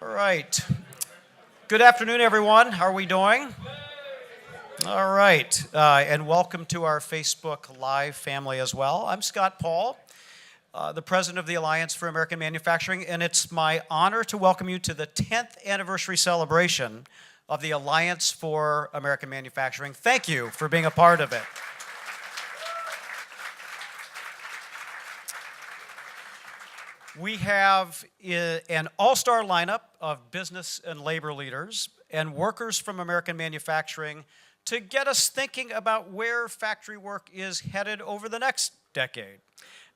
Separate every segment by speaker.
Speaker 1: All right. Good afternoon, everyone. How are we doing? All right. And welcome to our Facebook Live family as well. I'm Scott Paul, the president of the Alliance for American Manufacturing, and it's my honor to welcome you to the 10th anniversary celebration of the Alliance for American Manufacturing. Thank you for being a part of it. We have an all-star lineup of business and labor leaders and workers from American manufacturing to get us thinking about where factory work is headed over the next decade.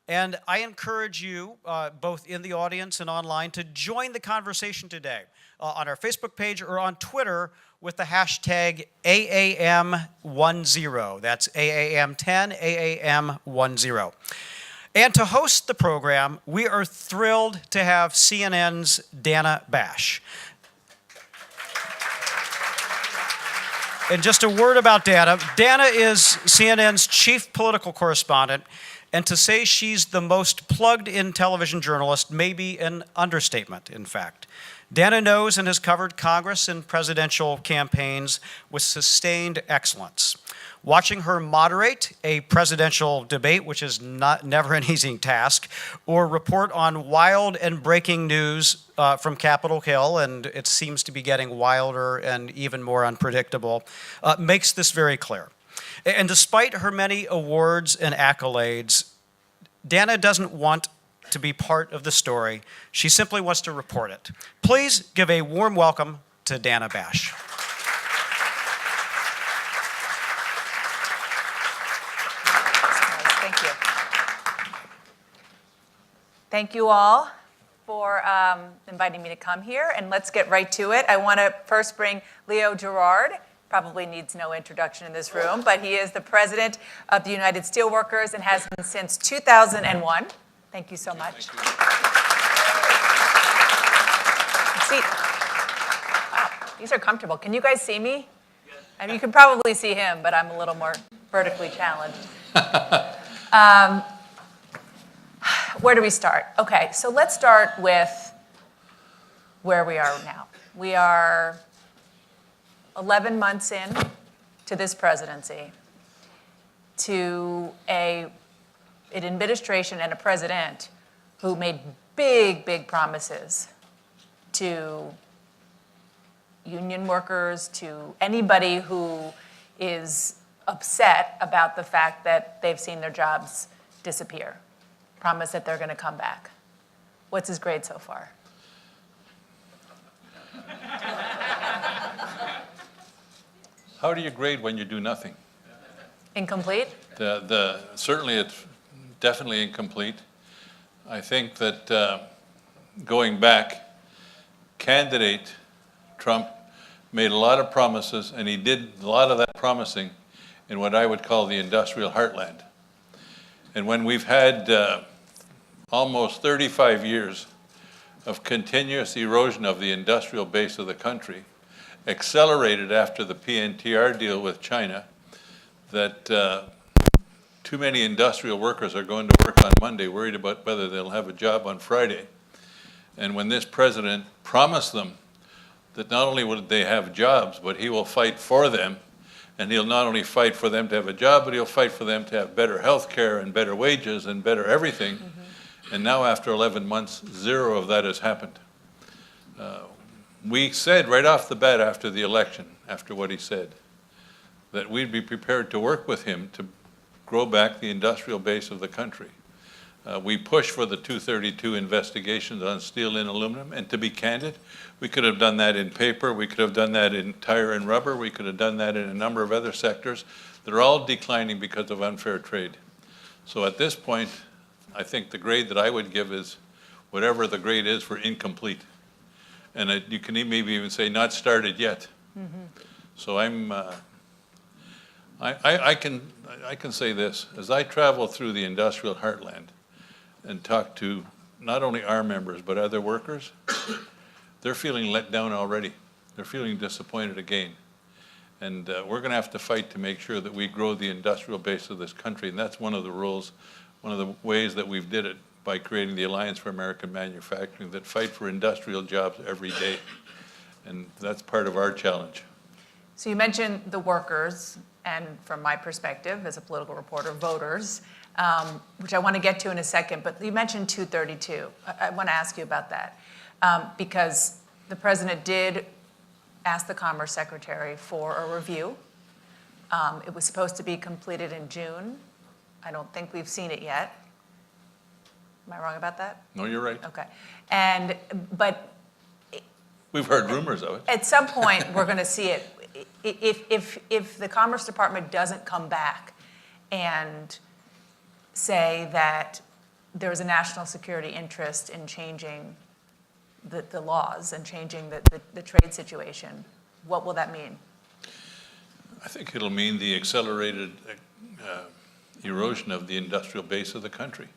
Speaker 1: And I encourage you, both in the audience and online, to join the conversation today on our Facebook page or on Twitter with the hashtag AAM10. That's AAM10, AAM10. And to host the program, we are thrilled to have CNN's Dana Bash. And just a word about Dana. Dana is CNN's chief political correspondent, and to say she's the most plugged-in television journalist may be an understatement, in fact. Dana knows and has covered Congress and presidential campaigns with sustained excellence. Watching her moderate a presidential debate, which is never an easy task, or report on wild and breaking news from Capitol Hill, and it seems to be getting wilder and even more unpredictable, makes this very clear. And despite her many awards and accolades, Dana doesn't want to be part of the story. She simply wants to report it. Please give a warm welcome to Dana Bash.
Speaker 2: Thank you all for inviting me to come here, and let's get right to it. I want to first bring Leo Gerard. Probably needs no introduction in this room, but he is the president of the United Steelworkers and has been since 2001. Thank you so much.
Speaker 3: Thank
Speaker 2: See,
Speaker 3: you.
Speaker 2: wow, these are comfortable. Can you guys see me? I mean, you can probably see him, but I'm a little more vertically challenged. Where do we start? Okay, so let's start with where we are now. We are 11 months in to this presidency, to an administration and a president who made big, big promises to union workers, to anybody who is upset about the fact that they've seen their jobs disappear. Promise that they're going to come back. What's his grade so far?
Speaker 3: How do you grade when you do nothing?
Speaker 2: Incomplete?
Speaker 3: Certainly it's definitely incomplete. I think that going back, candidate Trump made a lot of promises, and he did a lot of that promising in what I would call the industrial heartland. And when we've had almost 35 years of continuous erosion of the industrial base of the country, accelerated after the PNTR deal with China, that too many industrial workers are going to work on Monday, worried about whether they'll have a job on Friday. And when this president promised them that not only would they have jobs, but he will fight for them, and he'll not only fight for them to have a job, but he'll fight for them to have better health care and better wages and better everything. Mm-hmm. And now after 11 months, zero of that has happened. We said right off the bat after the election, after what he said, that we'd be prepared to work with him to grow back the industrial base of the country. We pushed for the 232 investigations on steel and aluminum, and to be candid, we could have done that in paper, we could have done that in tire and rubber, we could have done that in a number of other sectors. They're all declining because of unfair trade. So at this point, I think the grade that I would give is whatever the grade is for incomplete. And you can maybe even say not started yet. Mm-hmm. So I can say this, as I travel through the industrial heartland and talk to not only our members but other workers, they're feeling let down already. They're feeling disappointed again. And we're going to have to fight to make sure that we grow the industrial base of this country, and that's one of the rules, one of the ways that we've did it by creating the Alliance for American Manufacturing that fight for industrial jobs every day. And that's part of our challenge.
Speaker 2: So you mentioned the workers, and from my perspective as a political reporter, voters, which I want to get to in a second, but you mentioned 232. I want to ask you about that because the president did ask the Commerce Secretary for a review. It was supposed to be completed in June. I don't think we've seen it yet. Am I wrong about that?
Speaker 3: No, you're right.
Speaker 2: Okay. But
Speaker 3: We've heard rumors of it.
Speaker 2: at some point, we're going to see it. If the Commerce Department doesn't come back and say that there's a national security interest in changing the laws and changing the trade situation, what will that mean?
Speaker 3: I think it'll mean the accelerated erosion of the industrial base of the country.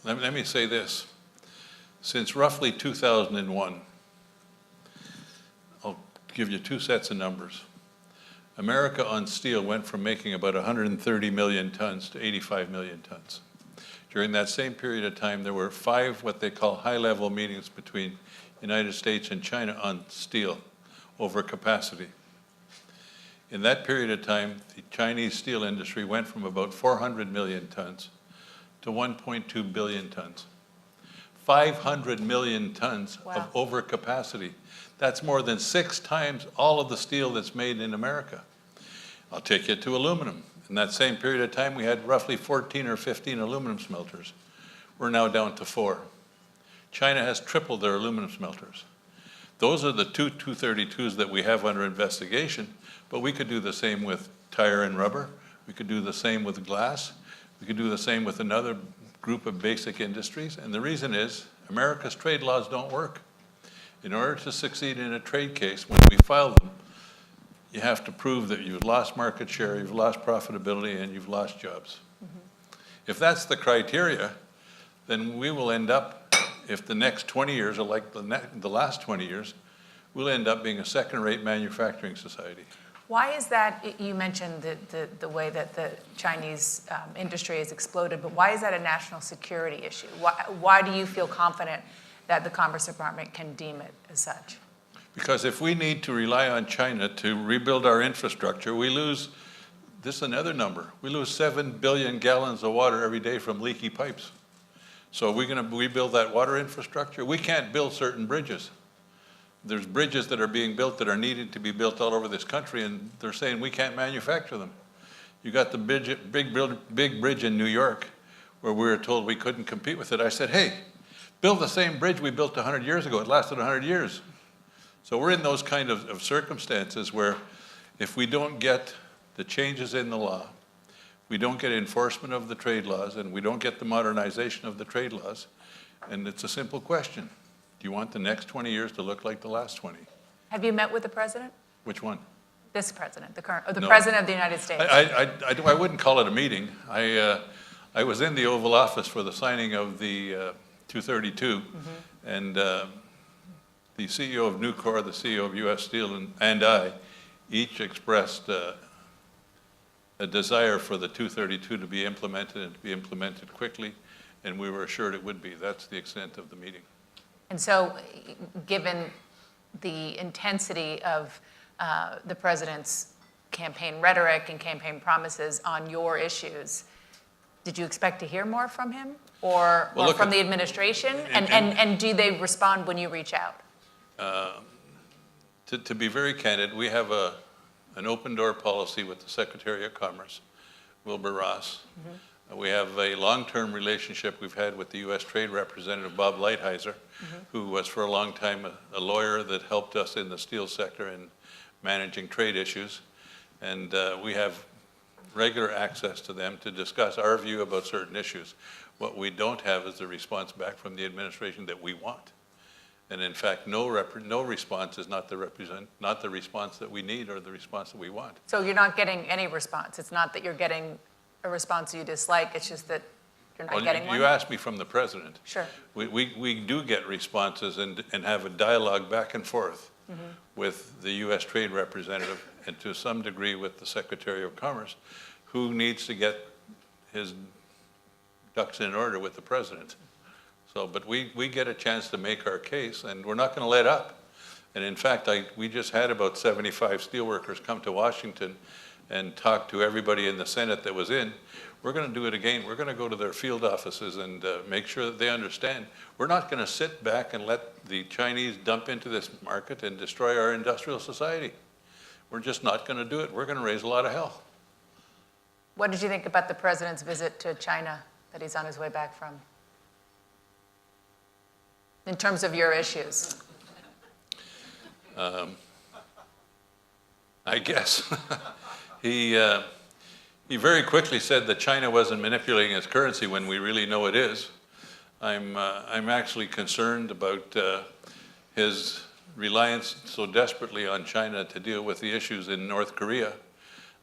Speaker 3: Let me say this. Since roughly 2001, I'll give you two sets of numbers. America on steel went from making about 130 million tons to 85 million tons. During that same period of time, there were 5 what they call high-level meetings between United States and China on steel over capacity. In that period of time, the Chinese steel industry went from about 400 million tons to 1.2 billion tons. 500 million tons
Speaker 2: Wow.
Speaker 3: of overcapacity. That's more than 6 times all of the steel that's made in America. I'll take you to aluminum. In that same period of time, we had roughly 14 or 15 aluminum smelters. We're now down to 4. China has tripled their aluminum smelters. Those are the 232s that we have under investigation, but we could do the same with tire and rubber. We could do the same with glass. We could do the same with another group of basic industries. And the reason is America's trade laws don't work. In order to succeed in a trade case, when we file them, you have to prove that you've lost market share, you've lost profitability, and you've lost jobs. If that's the criteria, then we will end up, if the next 20 years are like the last 20 years, we'll end up being a second-rate manufacturing society.
Speaker 2: Why is that? You mentioned the way that the Chinese industry has exploded, but why is that a national security issue? Why do you feel confident that the Commerce Department can deem it as such?
Speaker 3: Because if we need to rely on China to rebuild our infrastructure, we lose, this is another number, we lose 7 billion gallons of water every day from leaky pipes. So are we going to rebuild that water infrastructure? We can't build certain bridges. There's bridges that are being built that are needed to be built all over this country, and they're saying we can't manufacture them. You got the big bridge in New York where we were told we couldn't compete with it. I said, hey, build the same bridge we built 100 years ago. It lasted 100 years. So we're in those kind of circumstances where if we don't get the changes in the law, we don't get enforcement of the trade laws, and we don't get the modernization of the trade laws, and it's a simple question. Do you want the next 20 years to look like the last 20?
Speaker 2: Have you met with the president?
Speaker 3: Which one?
Speaker 2: This president, the current, or the
Speaker 3: No.
Speaker 2: president of the United States?
Speaker 3: I wouldn't call it a meeting. I was in the Oval Office for the signing of the 232, and the CEO of Nucor, the CEO of U.S. Steel, and I each expressed a desire for the 232 to be implemented and to be implemented quickly, and we were assured it would be. That's the extent of the meeting.
Speaker 2: And so, given the intensity of the president's campaign rhetoric and campaign promises on your issues, did you expect to hear more from him or from the administration? And do they respond when you reach out?
Speaker 3: To be very candid, we have an open door policy with the Secretary of Commerce, Wilbur Ross. We have a long-term relationship we've had with the U.S. Trade Representative, Bob Lighthizer, who was for a long time a lawyer that helped us in the steel sector in managing trade issues. And we have regular access to them to discuss our view about certain issues. What we don't have is the response back from the administration that we want. And in fact, no response is not the response that we need or the response that we want.
Speaker 2: So you're not getting any response. It's not that you're getting a response you dislike, it's just that you're not getting one?
Speaker 3: You asked me from the president.
Speaker 2: Sure.
Speaker 3: We do get responses and have a dialogue back and forth with the U.S. Trade Representative and to some degree with the Secretary of Commerce, who needs to get his ducks in order with the president. So, but we get a chance to make our case, and we're not going to let up. And in fact, we just had about 75 steelworkers come to Washington and talk to everybody in the Senate that was in. We're going to do it again. We're going to go to their field offices and make sure that they understand. We're not going to sit back and let the Chinese dump into this market and destroy our industrial society. We're just not going to do it. We're going to raise a lot of hell.
Speaker 2: What did you think about the president's visit to China that he's on his way back from? In terms of your issues.
Speaker 3: I guess. He very quickly said that China wasn't manipulating its currency when we really know it is. I'm actually concerned about his reliance so desperately on China to deal with the issues in North Korea.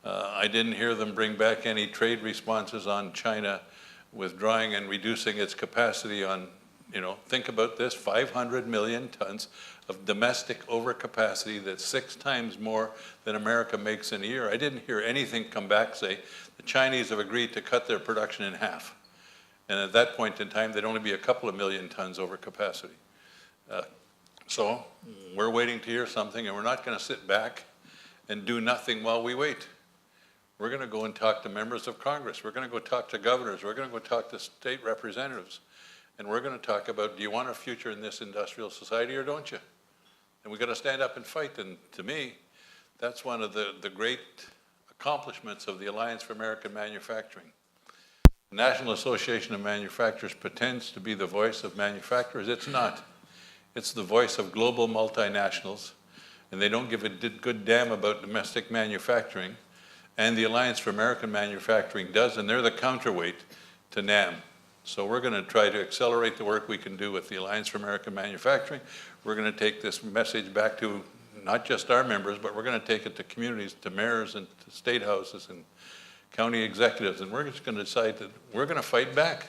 Speaker 3: I didn't hear them bring back any trade responses on China withdrawing and reducing its capacity on, think about this, 500 million tons of domestic overcapacity. That's 6 times more than America makes in a year. I didn't hear anything come back say the Chinese have agreed to cut their production in half. And at that point in time, there'd only be a couple of million tons overcapacity. So we're waiting to hear something, and we're not going to sit back and do nothing while we wait. We're going to go and talk to members of Congress. We're going to go talk to governors. We're going to go talk to state representatives. And we're going to talk about, do you want a future in this industrial society or don't you? And we've got to stand up and fight. And to me, that's one of the great accomplishments of the Alliance for American Manufacturing. The National Association of Manufacturers pretends to be the voice of manufacturers. It's not. It's the voice of global multinationals, and they don't give a good damn about domestic manufacturing. And the Alliance for American Manufacturing does, and they're the counterweight to NAM. So we're going to try to accelerate the work we can do with the Alliance for American Manufacturing. We're going to take this message back to not just our members, but we're going to take it to communities, to mayors and to state houses and county executives, and we're just going to decide that we're going to fight back.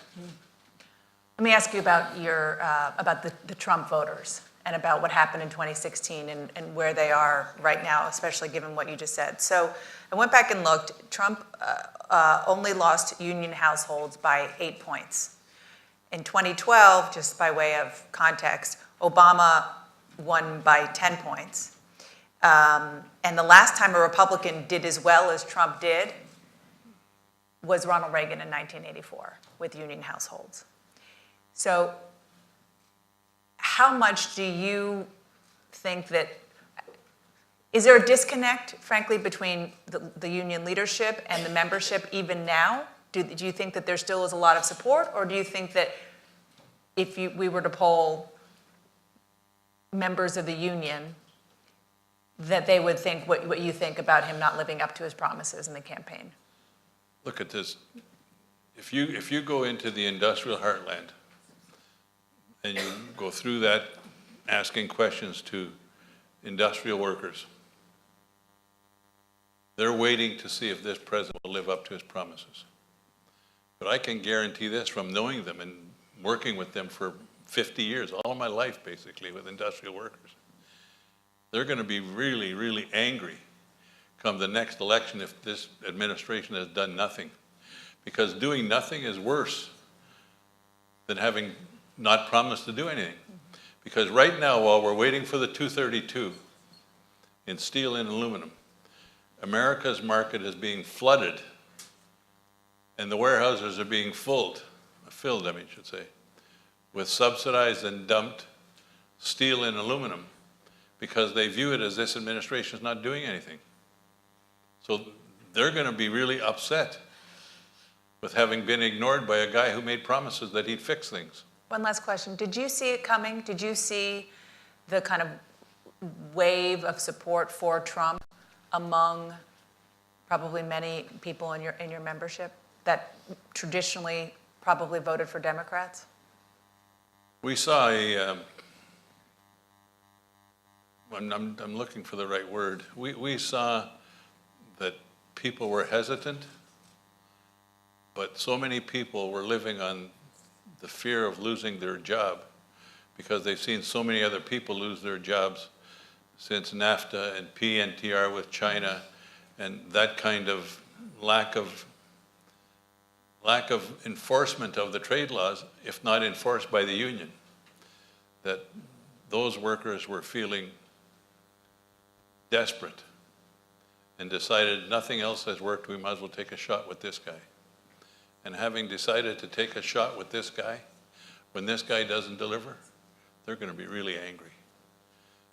Speaker 2: Let me ask you about the Trump voters and about what happened in 2016 and where they are right now, especially given what you just said. So I went back and looked. Trump only lost union households by 8 points. In 2012, just by way of context, Obama won by 10 points. And the last time a Republican did as well as Trump did was Ronald Reagan in 1984 with union households. So how much do you think that, is there a disconnect, frankly, between the union leadership and the membership even now? Do you think that there still is a lot of support, or do you think that if we were to poll members of the union, that they would think what you think about him not living up to his promises in the campaign?
Speaker 3: Look at this. If you go into the industrial heartland and you go through that asking questions to industrial workers, they're waiting to see if this president will live up to his promises. But I can guarantee this from knowing them and working with them for 50 years, all of my life basically with industrial workers. They're going to be really, really angry come the next election if this administration has done nothing. Because doing nothing is worse than having not promised to do anything. Because right now, while we're waiting for the 232 in steel and aluminum, America's market is being flooded, and the warehouses are being filled, I should say, with subsidized and dumped steel and aluminum because they view it as this administration is not doing anything. So they're going to be really upset with having been ignored by a guy who made promises that he'd fix things.
Speaker 2: One last question. Did you see it coming? Did you see the kind of wave of support for Trump among probably many people in your membership that traditionally probably voted for Democrats?
Speaker 3: We saw I'm looking for the right word. We saw that people were hesitant, but so many people were living on the fear of losing their job because they've seen so many other people lose their jobs since NAFTA and PNTR with China, and that kind of lack of lack of enforcement of the trade laws, if not enforced by the union, that those workers were feeling desperate and decided nothing else has worked, we might as well take a shot with this guy. And having decided to take a shot with this guy, when this guy doesn't deliver, they're going to be really angry.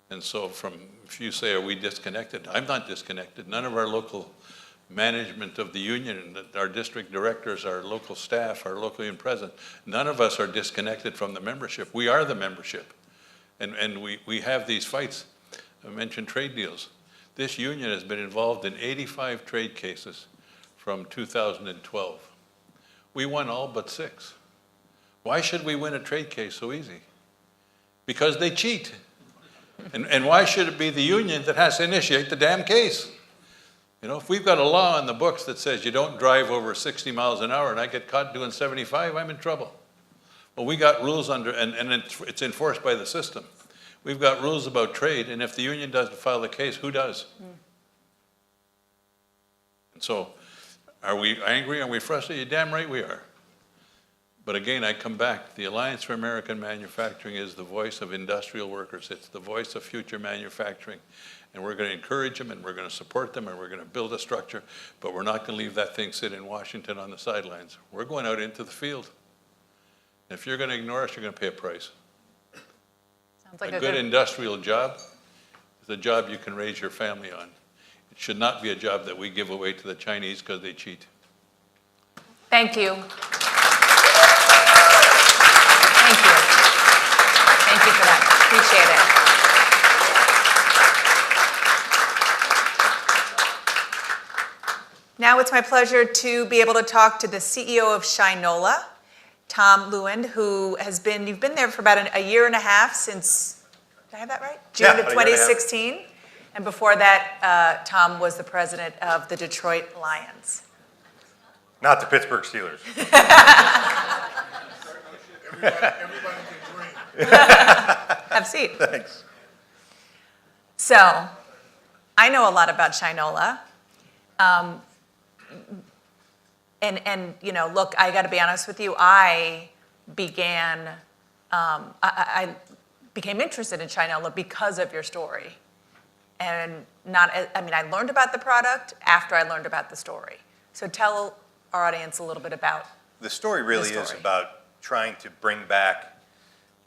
Speaker 3: And so if you say, are we disconnected? I'm not disconnected. None of our local management of the union, our district directors, our local staff, our local union president, none of us are disconnected from the membership. We are the membership. And we have these fights. I mentioned trade deals. This union has been involved in 85 trade cases from 2012. We won all but 6. Why should we win a trade case so easy? Because they cheat. And why should it be the union that has to initiate the damn case? You know, if we've got a law in the books that says you don't drive over 60 miles an hour and I get caught doing 75, I'm in trouble. Well, we got rules and it's enforced by the system. We've got rules about trade, and if the union doesn't file the case, who does? And so, are we angry? Are we frustrated? You're damn right we are. But again, I come back. The Alliance for American Manufacturing is the voice of industrial workers. It's the voice of future manufacturing. And we're going to encourage them, and we're going to support them, and we're going to build a structure, but we're not going to leave that thing sit in Washington on the sidelines. We're going out into the field. And if you're going to ignore us, you're going to pay a price.
Speaker 2: Sounds like
Speaker 3: A good industrial job is a job you can raise your family on. It should not be a job that we give away to the Chinese because they cheat.
Speaker 2: Thank you. Thank you. Thank you for that. Appreciate it. Now it's my pleasure to be able to talk to the CEO of Shinola, Tom Lewand, who you've been there for about a year and a half since, did I have that right? June of 2016. And before that, Tom was the president of the Detroit Lions.
Speaker 4: Not the Pittsburgh Steelers.
Speaker 5: Everybody can dream.
Speaker 2: Have a seat.
Speaker 4: Thanks.
Speaker 2: So, I know a lot about Shinola. And you know, look, I got to be honest with you. I became interested in Shinola because of your story, and I learned about the product after I learned about the story. So tell our audience a little bit about
Speaker 4: The story really
Speaker 2: The
Speaker 4: is
Speaker 2: story.
Speaker 4: about trying to bring back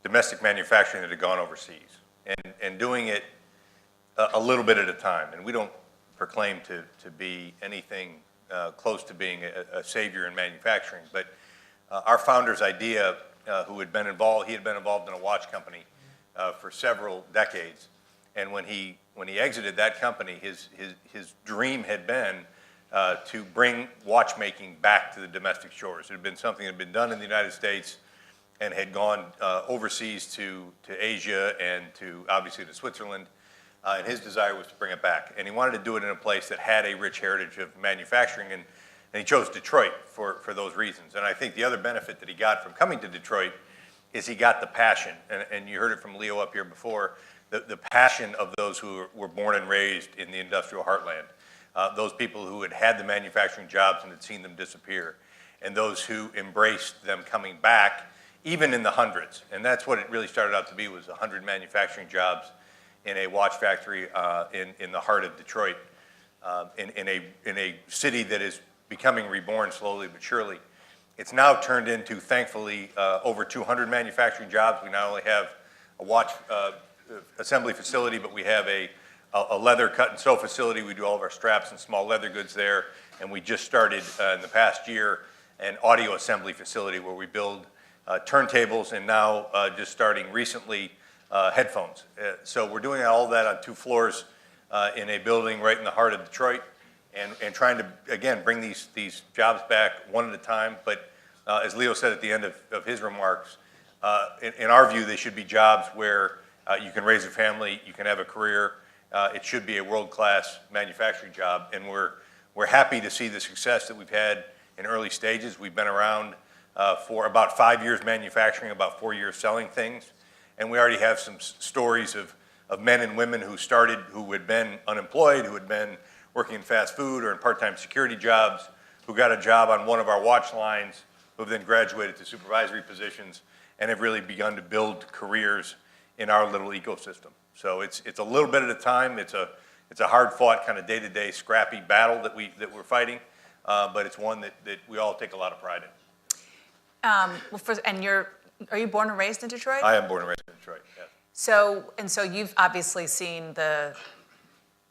Speaker 4: domestic manufacturing that had gone overseas and doing it a little bit at a time. And we don't proclaim to be anything close to being a savior in manufacturing, but our founder's idea, he had been involved in a watch company for several decades, and when he exited that company, his dream had been to bring watchmaking back to the domestic shores. It had been something that had been done in the United States and had gone overseas to Asia and obviously to Switzerland. And his desire was to bring it back. And he wanted to do it in a place that had a rich heritage of manufacturing, and he chose Detroit for those reasons. And I think the other benefit that he got from coming to Detroit is he got the passion, and you heard it from Leo up here before, the passion of those who were born and raised in the industrial heartland, those people who had had the manufacturing jobs and had seen them disappear, and those who embraced them coming back, even in the hundreds. And that's what it really started out to be, was 100 manufacturing jobs in a watch factory in the heart of Detroit, in a city that is becoming reborn slowly but surely. It's now turned into, thankfully, over 200 manufacturing jobs. We not only have a watch assembly facility, but we have a leather cut and sew facility. We do all of our straps and small leather goods there. And we just started in the past year an audio assembly facility where we build turntables, and now just starting recently headphones. So we're doing all that on 2 floors in a building right in the heart of Detroit, and trying to, again, bring these jobs back one at a time. But as Leo said at the end of his remarks, in our view, they should be jobs where you can raise a family, you can have a career. It should be a world-class manufacturing job, and we're happy to see the success that we've had in early stages. We've been around for about 5 years manufacturing, about 4 years selling things. And we already have some stories of men and women who started, who had been unemployed, who had been working in fast food or in part-time security jobs, who got a job on one of our watch lines, who have then graduated to supervisory positions and have really begun to build careers in our little ecosystem. So it's a little bit at a time. It's a hard-fought kind of day-to-day scrappy battle that we're fighting, but it's one that we all take a lot of pride in.
Speaker 2: Well, first, and are you born and raised in Detroit?
Speaker 4: I am born and raised in Detroit, yes.
Speaker 2: So you've obviously seen the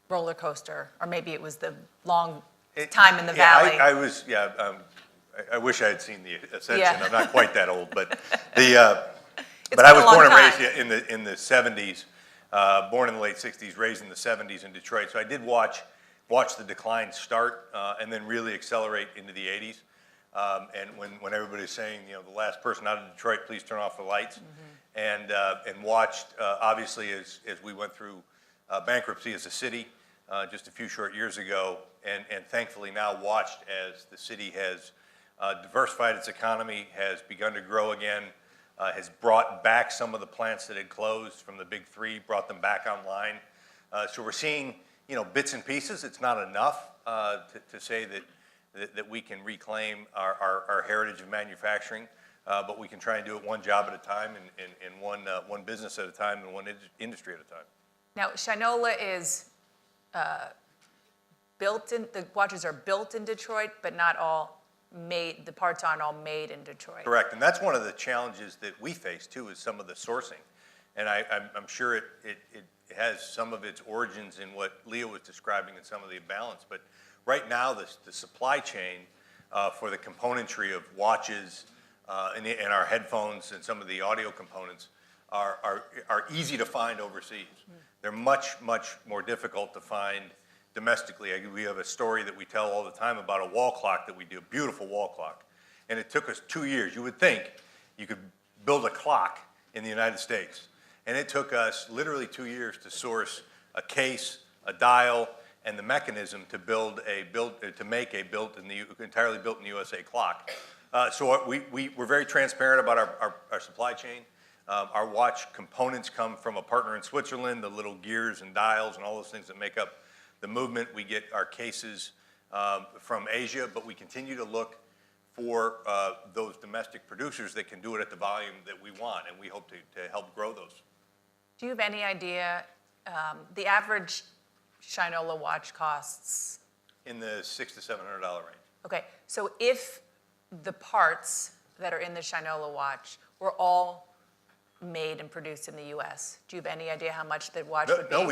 Speaker 2: roller coaster, or maybe it was the long time in the valley.
Speaker 4: I wish I had seen the Ascension.
Speaker 2: Yeah.
Speaker 4: I'm not quite that old, but
Speaker 2: It's
Speaker 4: but I
Speaker 2: been
Speaker 4: was
Speaker 2: a long
Speaker 4: born and
Speaker 2: time.
Speaker 4: raised in the 70s, born in the late 60s, raised in the 70s in Detroit. So I did watch the decline start and then really accelerate into the 80s. And when everybody's saying, the last person out of Detroit, please turn off the lights, and watched obviously as we went through bankruptcy as a city just a few short years ago, and thankfully now watched as the city has diversified its economy, has begun to grow again, has brought back some of the plants that had closed from the big three, brought them back online. So we're seeing, bits and pieces. It's not enough to say that we can reclaim our heritage of manufacturing, but we can try and do it one job at a time and one business at a time and one industry at a time.
Speaker 2: Now, Shinola is the watches are built in Detroit, but not all made, the parts aren't all made in Detroit.
Speaker 4: Correct, and that's one of the challenges that we face too, is some of the sourcing. And I'm sure it has some of its origins in what Leo was describing in some of the imbalance, but right now the supply chain for the componentry of watches and our headphones and some of the audio components are easy to find overseas. They're much more difficult to find domestically. We have a story that we tell all the time about a wall clock that we do, a beautiful wall clock. And it took us 2 years. You would think you could build a clock in the United States. And it took us literally 2 years to source a case, a dial, and the mechanism to make a entirely built in the USA clock. So we're very transparent about our supply chain. Our watch components come from a partner in Switzerland, the little gears and dials and all those things that make up the movement. We get our cases from Asia, but we continue to look for those domestic producers that can do it at the volume that we want, and we hope to help grow those.
Speaker 2: Do you have any idea, the average Shinola watch costs?
Speaker 4: In the $600 to $700 range.
Speaker 2: Okay, so if the parts that are in the Shinola watch were all made and produced in the U.S., do you have any idea how much the watch would be?
Speaker 4: No,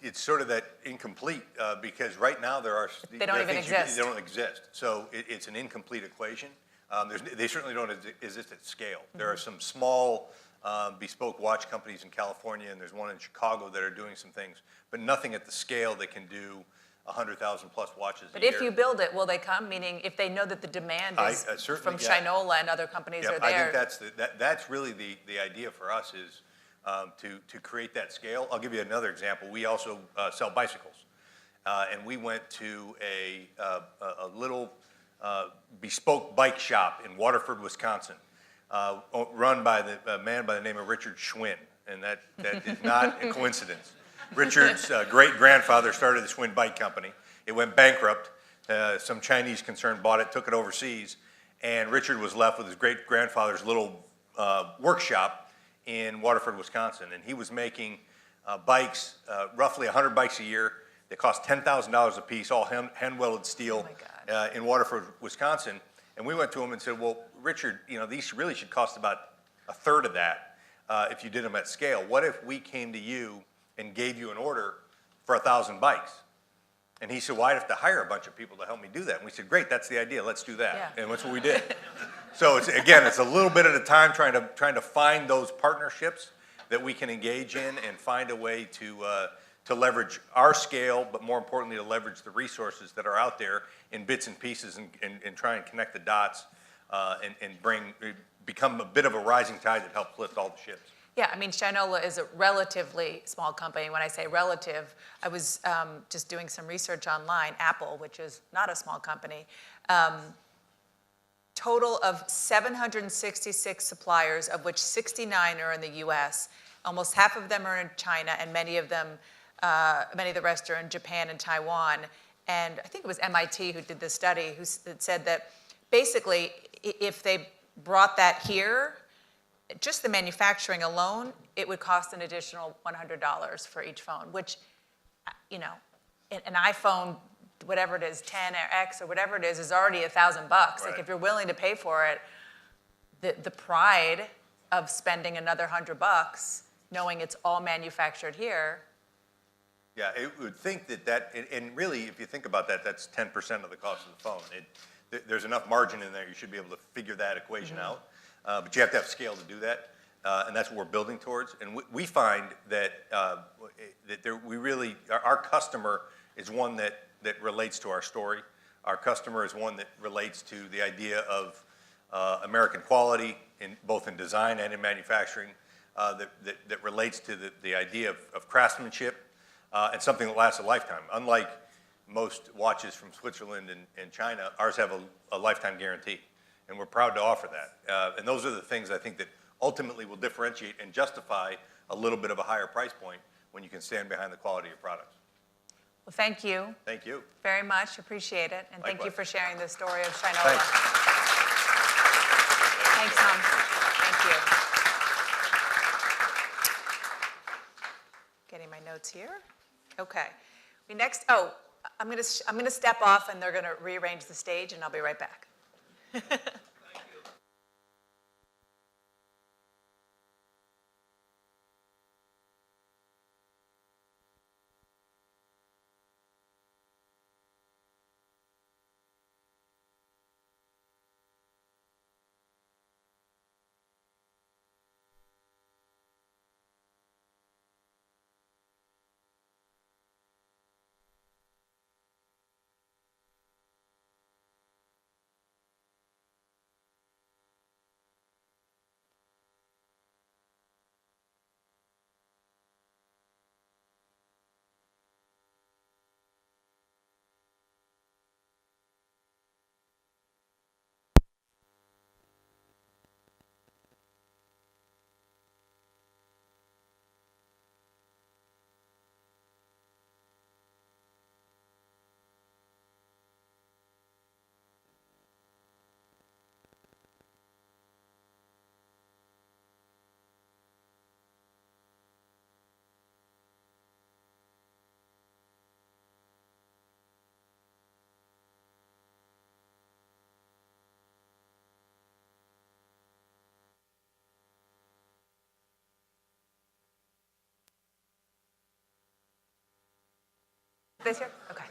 Speaker 4: it's sort of that incomplete because right now
Speaker 2: They don't even exist.
Speaker 4: They don't exist. So it's an incomplete equation. They certainly don't exist at scale. There are some small bespoke watch companies in California, and there's one in Chicago that are doing some things, but nothing at the scale that can do 100,000 plus watches a year.
Speaker 2: But if you build it, will they come? Meaning, if they know that the demand is from Shinola and other companies are there.
Speaker 4: I think that's really the idea for us is to create that scale. I'll give you another example. We also sell bicycles, and we went to a little bespoke bike shop in Waterford, Wisconsin, run by a man by the name of Richard Schwinn, and that is not a coincidence. Richard's great-grandfather started the Schwinn Bike Company. It went bankrupt. Some Chinese concern bought it, took it overseas, and Richard was left with his great-grandfather's little workshop in Waterford, Wisconsin. And he was making bikes, roughly 100 bikes a year. They cost $10,000 a piece, all hand-welded steel in Waterford, Wisconsin. And we went to him and said, well, Richard, these really should cost about a third of that if you did them at scale. What if we came to you and gave you an order for 1,000 bikes? And he said, well, I'd have to hire a bunch of people to help me do that. And we said, great, that's the idea, let's do that.
Speaker 2: Yeah.
Speaker 4: And that's what we did. So it's a little bit at a time trying to find those partnerships that we can engage in and find a way to leverage our scale, but more importantly, to leverage the resources that are out there in bits and pieces and try and connect the dots and become a bit of a rising tide that helps lift all the ships.
Speaker 2: Yeah, I mean, Shinola is a relatively small company. When I say relative, I was just doing some research online. Apple, which is not a small company, total of 766 suppliers, of which 69 are in the U.S. Almost half of them are in China, and many of the rest are in Japan and Taiwan. and I think it was MIT who did this study, that said that basically if they brought that here, just the manufacturing alone, it would cost an additional $100 for each phone, which, you know, an iPhone, whatever it is, 10 or X or whatever it is already $1,000 bucks.
Speaker 4: Right.
Speaker 2: Like if you're willing to pay for it, the pride of spending another $100 bucks, knowing it's all manufactured here.
Speaker 4: Yeah, it would think and really, if you think about that, that's 10% of the cost of the phone. There's enough margin in there, you should be able to figure that equation out. But you have to have scale to do that, and that's what we're building towards. And we find that our customer is one that relates to our story. Our customer is one that relates to the idea of American quality, both in design and in manufacturing, that relates to the idea of craftsmanship, and something that lasts a lifetime. Unlike most watches from Switzerland and China, ours have a lifetime guarantee, and we're proud to offer that. And those are the things I think that ultimately will differentiate and justify a little bit of a higher price point when you can stand behind the quality of your products.
Speaker 2: Well, thank you.
Speaker 4: Thank you.
Speaker 2: Very much, appreciate it. And thank you
Speaker 4: Likewise.
Speaker 2: for sharing the story of Shinola.
Speaker 4: Thanks.
Speaker 2: Thanks, Tom. Thank you. Getting my notes here. Okay. I'm gonna step off and they're gonna rearrange the stage and I'll be right back. This here? Okay.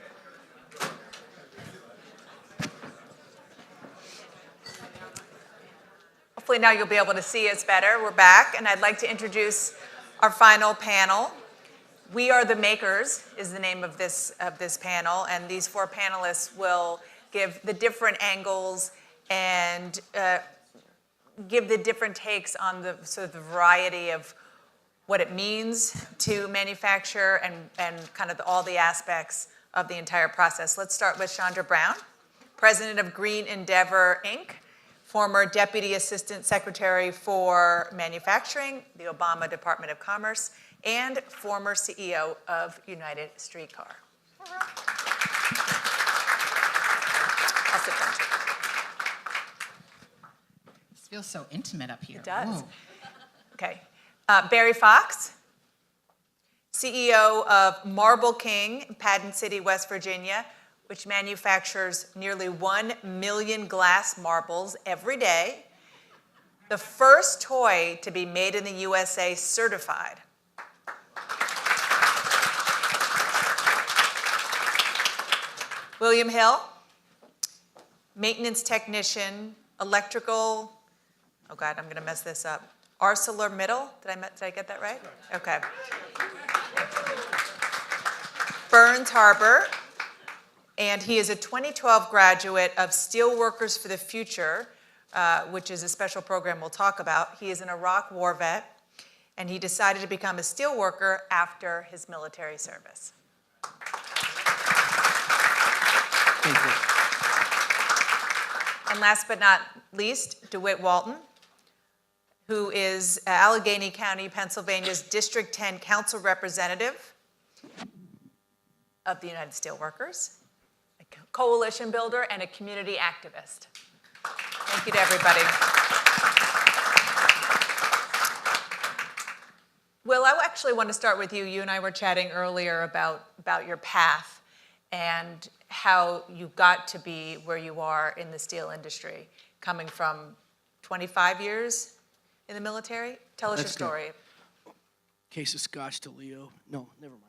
Speaker 2: Hopefully now you'll be able to see us better. We're back, and I'd like to introduce our final panel. We Are the Makers is the name of this panel, and these four panelists will give the different angles and give the different takes on the sort of the variety of what it means to manufacture and kind of all the aspects of the entire process. Let's start with Chandra Brown, President of Green Endeavor, Inc., former Deputy Assistant Secretary for Manufacturing, the Obama Department of Commerce, and former CEO of United Streetcar. I'll sit down.
Speaker 6: This feels so intimate up here.
Speaker 2: It does.
Speaker 6: Ooh.
Speaker 2: Okay. Beri Fox, CEO of Marble King in Patent City, West Virginia, which manufactures nearly 1 million glass marbles every day. The first toy to be made in the USA certified. William Hill, maintenance technician, electrical, oh God, I'm gonna mess this up. ArcelorMittal, did I get that right? Okay. Burns Harbor, and he is a 2012 graduate of Steelworkers for the Future, which is a special program we'll talk about. He is an Iraq war vet, and he decided to become a steelworker after his military service.
Speaker 6: Thank you.
Speaker 2: And last but not least, DeWitt Walton, who is Allegheny County, Pennsylvania's District 10 Council Representative of the United Steelworkers. coalition builder, and a community activist. Thank you to everybody. Will, I actually want to start with you. You and I were chatting earlier about your path and how you got to be where you are in the steel industry, coming from 25 years in the military. Tell us your story.
Speaker 7: Case of scotch to Leo. No, never mind.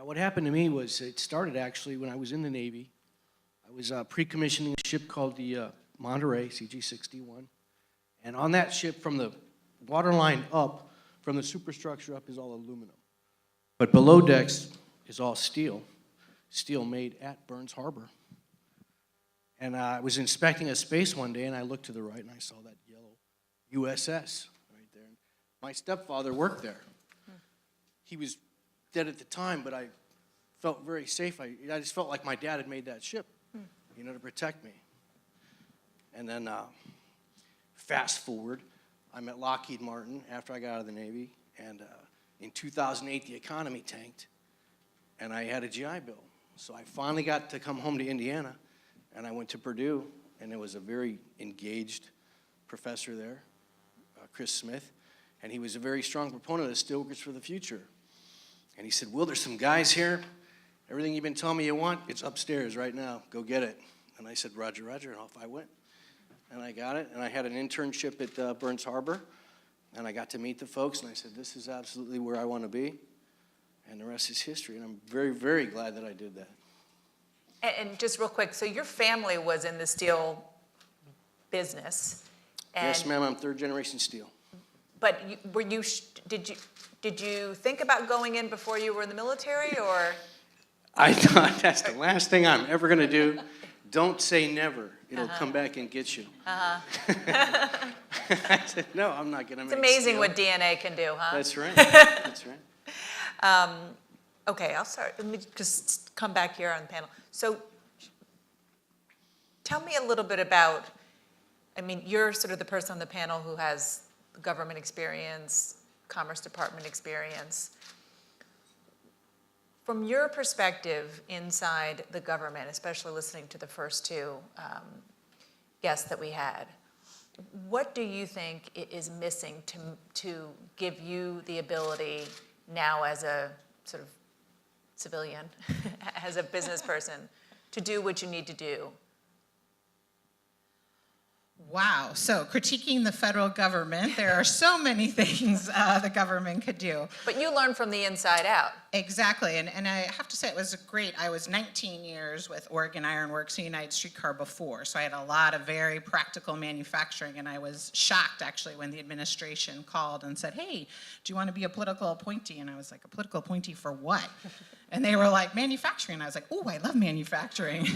Speaker 7: What happened to me was it started actually when I was in the Navy. I was pre-commissioning a ship called the Monterey, CG-61. And on that ship, from the waterline up, from the superstructure up is all aluminum. But below decks is all steel made at Burns Harbor. And I was inspecting a space one day, and I looked to the right, and I saw that yellow USS right there. My stepfather worked there. He was dead at the time, but I felt very safe. I just felt like my dad had made that ship, to protect me. And then fast forward, I'm at Lockheed Martin after I got out of the Navy, and in 2008, the economy tanked, and I had a GI Bill. So I finally got to come home to Indiana, and I went to Purdue, and there was a very engaged professor there, Chris Smith, and he was a very strong proponent of Steelworkers for the future. And he said, Will, there's some guys here. Everything you've been telling me you want, it's upstairs right now. Go get it. And I said, Roger, Roger, and off I went. And I got it, and I had an internship at Burns Harbor, and I got to meet the folks, and I said, this is absolutely where I want to be. And the rest is history, and I'm very, very glad that I did that.
Speaker 2: And just real quick, so your family was in the steel business. And,
Speaker 7: Yes, ma'am, I'm third generation steel.
Speaker 2: But did you think about going in before you were in the military, or?
Speaker 7: I thought that's the last thing I'm ever going to do. Don't say never. It'll come back and get you. I said, no, I'm not going to make
Speaker 2: It's amazing
Speaker 7: steel.
Speaker 2: what DNA can do, huh?
Speaker 7: That's right. That's right.
Speaker 2: Okay, I'll start. Let me just come back here on the panel. So tell me a little bit about, you're sort of the person on the panel who has government experience, Commerce Department experience. From your perspective inside the government, especially listening to the first two guests that we had, what do you think is missing to give you the ability now as a sort of civilian, as a business person, to do what you need to do?
Speaker 6: Wow, so critiquing the federal government, there are so many things the government could do.
Speaker 2: But you learn from the inside out.
Speaker 6: Exactly, and I have to say it was great. I was 19 years with Oregon Iron Works and United Streetcar before, so I had a lot of very practical manufacturing, and I was shocked actually when the administration called and said, hey, do you want to be a political appointee? And I was like, a political appointee for what? And they were like, manufacturing. And I was like, oh, I love manufacturing.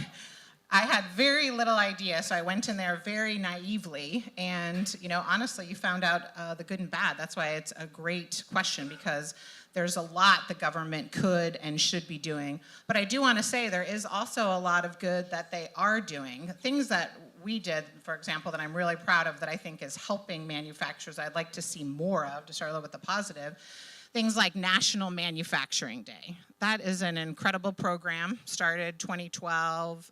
Speaker 6: I had very little idea, so I went in there very naively, and honestly, you found out the good and bad. That's why it's a great question, because there's a lot the government could and should be doing. But I do want to say there is also a lot of good that they are doing. Things that we did, for example, that I'm really proud of that I think is helping manufacturers, I'd like to see more of, to start with the positive. Things like National Manufacturing Day. That is an incredible program, started 2012.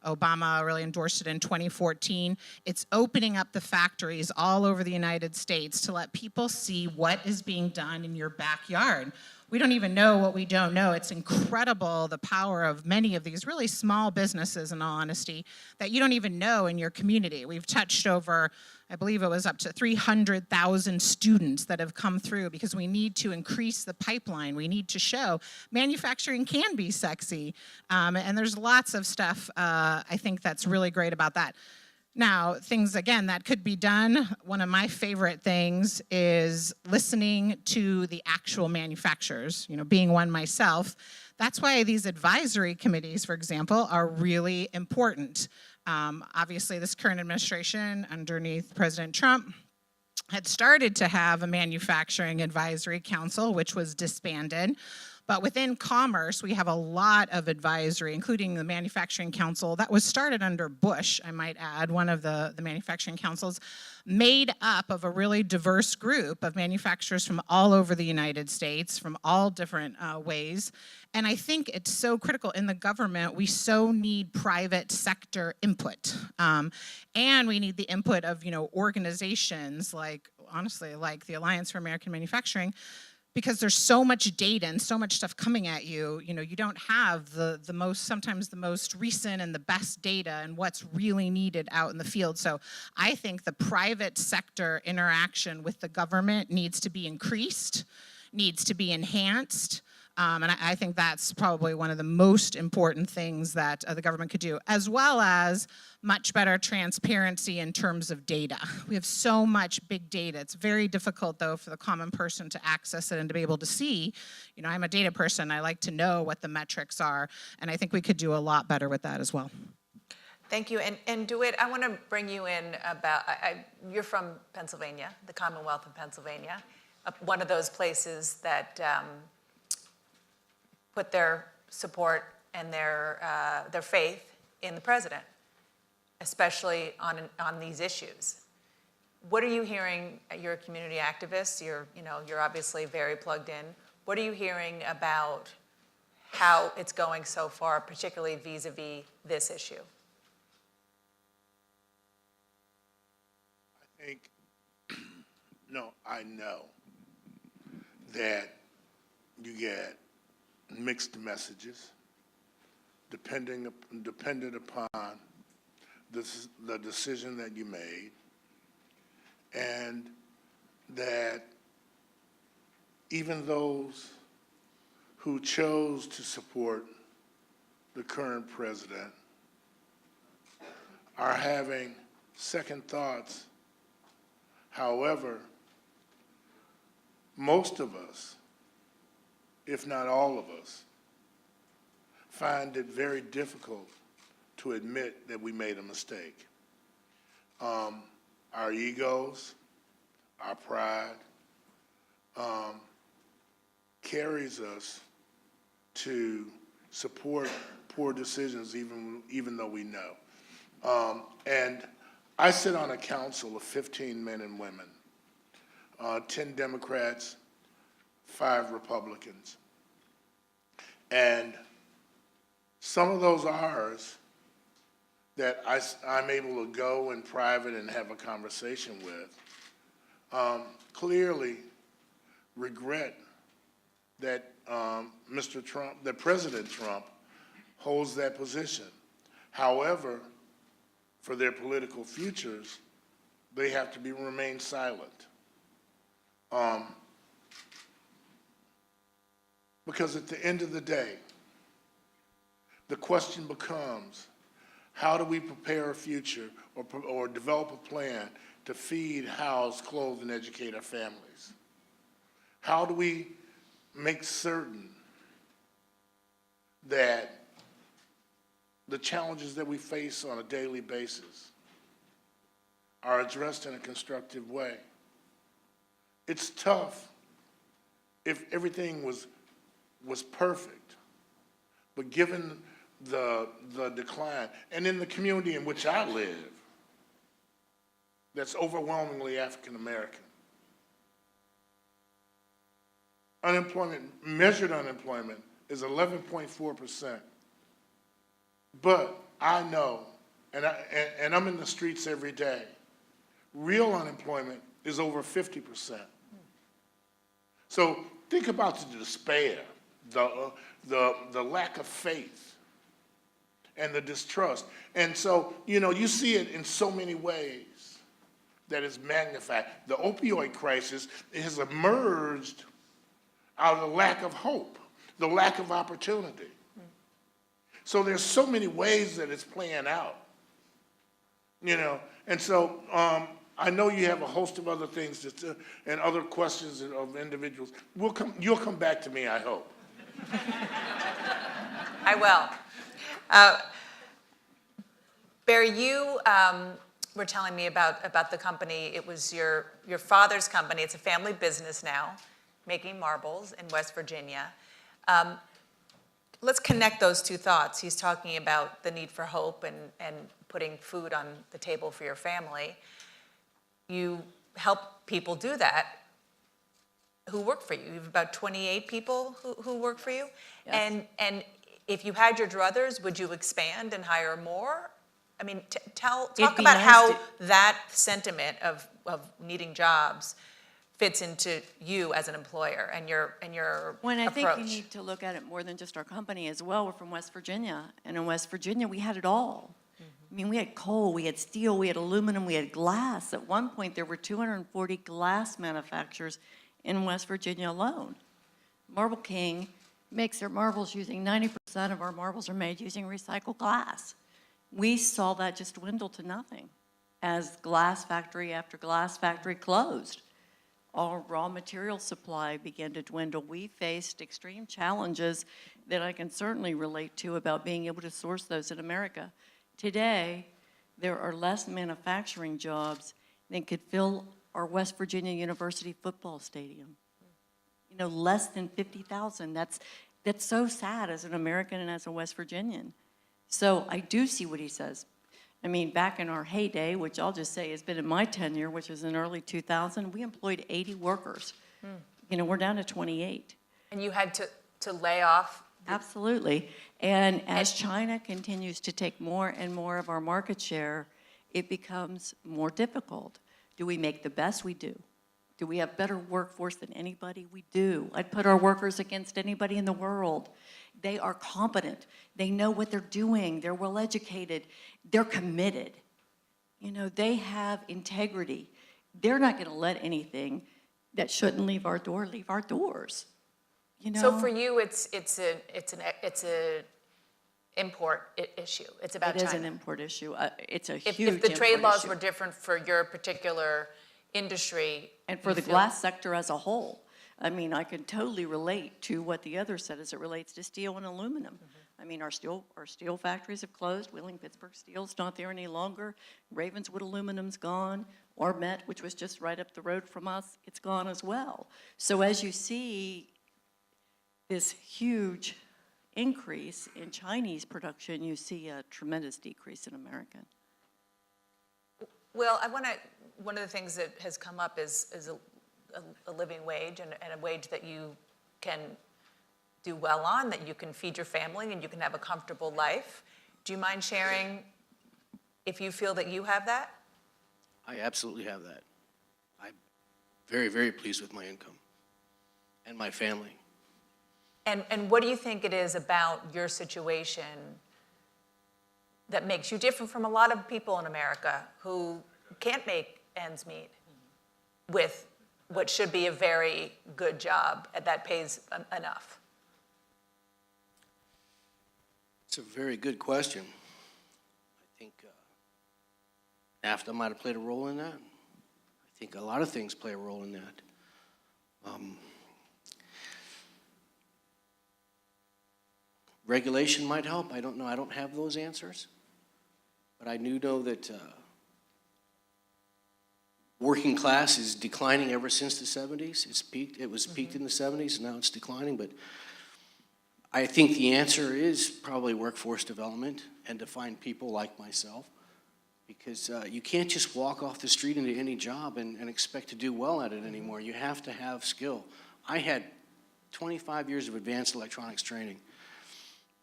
Speaker 6: Obama really endorsed it in 2014. It's opening up the factories all over the United States to let people see what is being done in your backyard. We don't even know what we don't know. It's incredible the power of many of these really small businesses, in all honesty, that you don't even know in your community. We've touched over, I believe it was up to 300,000 students that have come through, because we need to increase the pipeline. We need to show manufacturing can be sexy. And there's lots of stuff I think that's really great about that. Now, things, again, that could be done. One of my favorite things is listening to the actual manufacturers, being one myself. That's why these advisory committees, for example, are really important. Obviously, this current administration, underneath President Trump, had started to have a manufacturing advisory council, which was disbanded. But within commerce, we have a lot of advisory, including the Manufacturing Council that was started under Bush, I might add, one of the manufacturing councils, made up of a really diverse group of manufacturers from all over the United States, from all different ways. And I think it's so critical in the government, we so need private sector input. And we need the input of, organizations like, honestly, like the Alliance for American Manufacturing, because there's so much data and so much stuff coming at you. You don't have sometimes the most recent and the best data and what's really needed out in the field. So I think the private sector interaction with the government needs to be increased, needs to be enhanced. And I think that's probably one of the most important things that the government could do, as well as much better transparency in terms of data. We have so much big data. It's very difficult, though, for the common person to access it and to be able to see. I'm a data person. I like to know what the metrics are, and I think we could do a lot better with that as well.
Speaker 2: Thank you. And DeWitt, I want to bring you in about, you're from Pennsylvania, the Commonwealth of Pennsylvania, one of those places that put their support and their faith in the president, especially on these issues. What are you hearing? You're a community activist. You're obviously very plugged in. What are you hearing about how it's going so far, particularly vis-a-vis this issue?
Speaker 5: I know that you get mixed messages dependent upon the decision that you made, and that even those who chose to support the current president are having second thoughts. However, most of us, if not all of us, find it very difficult to admit that we made a mistake. Our egos, our pride, carries us to support poor decisions even though we know. And I sit on a council of 15 men and women, 10 Democrats, 5 Republicans. And some of those R's that I'm able to go in private and have a conversation with clearly regret that Mr. Trump, that President Trump holds that position. However, for their political futures, they have to remain silent. Because at the end of the day, the question becomes, how do we prepare a future or develop a plan to feed, house, clothe, and educate our families? How do we make certain that the challenges that we face on a daily basis are addressed in a constructive way? It's tough if everything was perfect, but given the decline, and in the community in which I live, that's overwhelmingly African American. Measured unemployment is 11.4%. But I know, and I'm in the streets every day, real unemployment is over 50%. So think about the despair, the lack of faith, and the distrust. And so, you see it in so many ways that is magnified. The opioid crisis has emerged out of the lack of hope, the lack of opportunity. So there's so many ways that it's playing out, And so I know you have a host of other things and other questions of individuals. You'll come back to me, I hope.
Speaker 2: I will. Beri, you were telling me about the company. It was your father's company. It's a family business now, making marbles in West Virginia. Let's connect those two thoughts. He's talking about the need for hope and putting food on the table for your family. You help people do that who work for you. You have about 28 people who work for you.
Speaker 8: Yes.
Speaker 2: And if you had your druthers, would you expand and hire more? I mean, talk
Speaker 8: It'd be
Speaker 2: about
Speaker 8: nice
Speaker 2: how
Speaker 8: to-
Speaker 2: that sentiment of needing jobs fits into you as an employer and your
Speaker 8: When I
Speaker 2: approach.
Speaker 8: think you need to look at it more than just our company as well. We're from West Virginia, and in West Virginia, we had it all. I mean, we had coal, we had steel, we had aluminum, we had glass. At one point, there were 240 glass manufacturers in West Virginia alone. Marble King makes their marbles using 90% of our marbles are made using recycled glass. We saw that just dwindle to nothing as glass factory after glass factory closed. Our raw material supply began to dwindle. We faced extreme challenges that I can certainly relate to about being able to source those in America. Today, there are less manufacturing jobs than could fill our West Virginia University football stadium. You know, less than 50,000. That's so sad as an American and as a West Virginian. So I do see what he says. I mean, back in our heyday, which I'll just say has been in my tenure, which was in early 2000, we employed 80 workers. You know, we're down to 28.
Speaker 2: And you had to lay off.
Speaker 8: Absolutely. And as China continues to take more and more of our market share, it becomes more difficult. Do we make the best? We do. Do we have better workforce than anybody? We do. I'd put our workers against anybody in the world. They are competent. They know what they're doing. They're well educated. They're committed. You know, they have integrity. They're not going to let anything that shouldn't leave our doors. You know?
Speaker 2: So for you, it's an import issue. It's about
Speaker 8: It
Speaker 2: China.
Speaker 8: is an import issue. It's a
Speaker 2: If
Speaker 8: huge
Speaker 2: the trade
Speaker 8: import
Speaker 2: laws
Speaker 8: issue.
Speaker 2: were different for your particular industry.
Speaker 8: And for
Speaker 2: you
Speaker 8: the
Speaker 2: feel-
Speaker 8: glass sector as a whole, I mean, I can totally relate to what the other said as it relates to steel and aluminum. I mean, our steel factories have closed. Wheeling Pittsburgh Steel's not there any longer. Ravenswood Aluminum's gone. Ormet, which was just right up the road from us, it's gone as well. So as you see this huge increase in Chinese production, you see a tremendous decrease in American.
Speaker 2: Well, one of the things that has come up is a living wage and a wage that you can do well on, that you can feed your family and you can have a comfortable life. Do you mind sharing if you feel that you have that?
Speaker 7: I absolutely have that. I'm very, very pleased with my income and my family.
Speaker 2: And what do you think it is about your situation that makes you different from a lot of people in America who can't make ends meet with what should be a very good job that pays enough?
Speaker 7: It's a very good question. I think NAFTA might have played a role in that. I think a lot of things play a role in that. Regulation might help. I don't know. I don't have those answers. But I do know that working class is declining ever since the 70s. It's peaked. It was peaked in the 70s, and now it's declining. But I think the answer is probably workforce development and to find people like myself, because you can't just walk off the street into any job and expect to do well at it anymore. You have to have skill. I had 25 years of advanced electronics training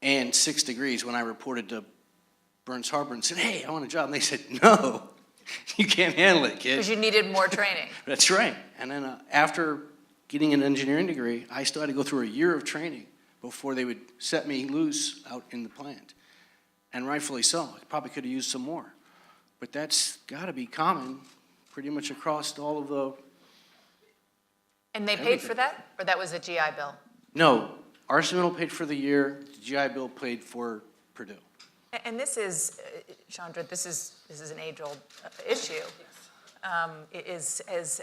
Speaker 7: and 6 degrees when I reported to Burns Harbor and said, hey, I want a job. And they said, no, you can't handle it, kid.
Speaker 2: Because you needed more training.
Speaker 7: That's right. And then after getting an engineering degree, I still had to go through a year of training before they would set me loose out in the plant. And rightfully so. I probably could have used some more. But that's got to be common pretty much across all of the...
Speaker 2: And they paid for that? Or that was a GI Bill?
Speaker 7: No, ArcelorMittal paid for the year. The GI Bill paid for Purdue.
Speaker 2: And this is, Chandra, this is an age-old issue. Is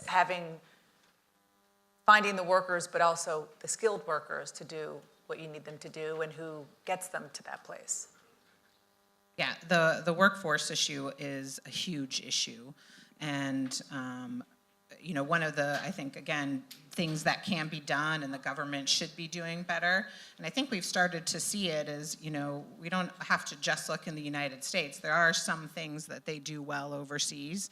Speaker 2: finding the workers, but also the skilled workers to do what you need them to do, and who gets them to that place.
Speaker 6: Yeah, the workforce issue is a huge issue. And one of the, I think, again, things that can be done and the government should be doing better. And I think we've started to see it as, we don't have to just look in the United States. There are some things that they do well overseas.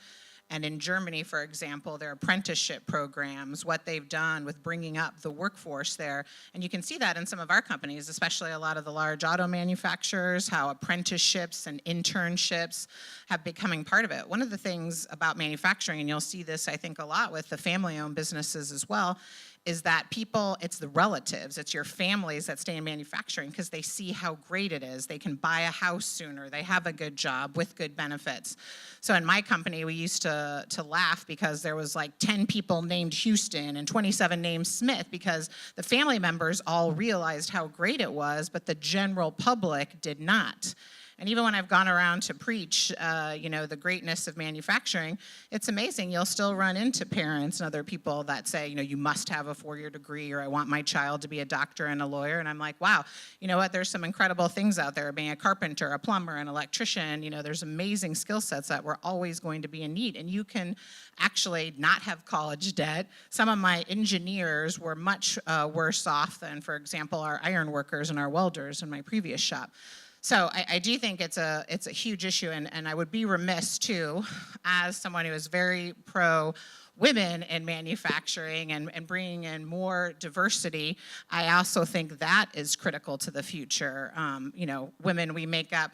Speaker 6: And in Germany, for example, their apprenticeship programs, what they've done with bringing up the workforce there. And you can see that in some of our companies, especially a lot of the large auto manufacturers, how apprenticeships and internships have becoming part of it. One of the things about manufacturing, and you'll see this, I think, a lot with the family-owned businesses as well, is that people, it's the relatives, it's your families that stay in manufacturing because they see how great it is. They can buy a house sooner. They have a good job with good benefits. So in my company, we used to laugh because there was like 10 people named Houston and 27 named Smith because the family members all realized how great it was, but the general public did not. And even when I've gone around to preach, the greatness of manufacturing, it's amazing. You'll still run into parents and other people that say, you must have a 4-year degree, or I want my child to be a doctor and a lawyer. And I'm like, wow, you know what? There's some incredible things out there, being a carpenter, a plumber, an electrician. There's amazing skill sets that we're always going to be in need. And you can actually not have college debt. Some of my engineers were much worse off than, for example, our iron workers and our welders in my previous shop. So I do think it's a huge issue, and I would be remiss too, as someone who is very pro women in manufacturing and bringing in more diversity. I also think that is critical to the future. Women, we make up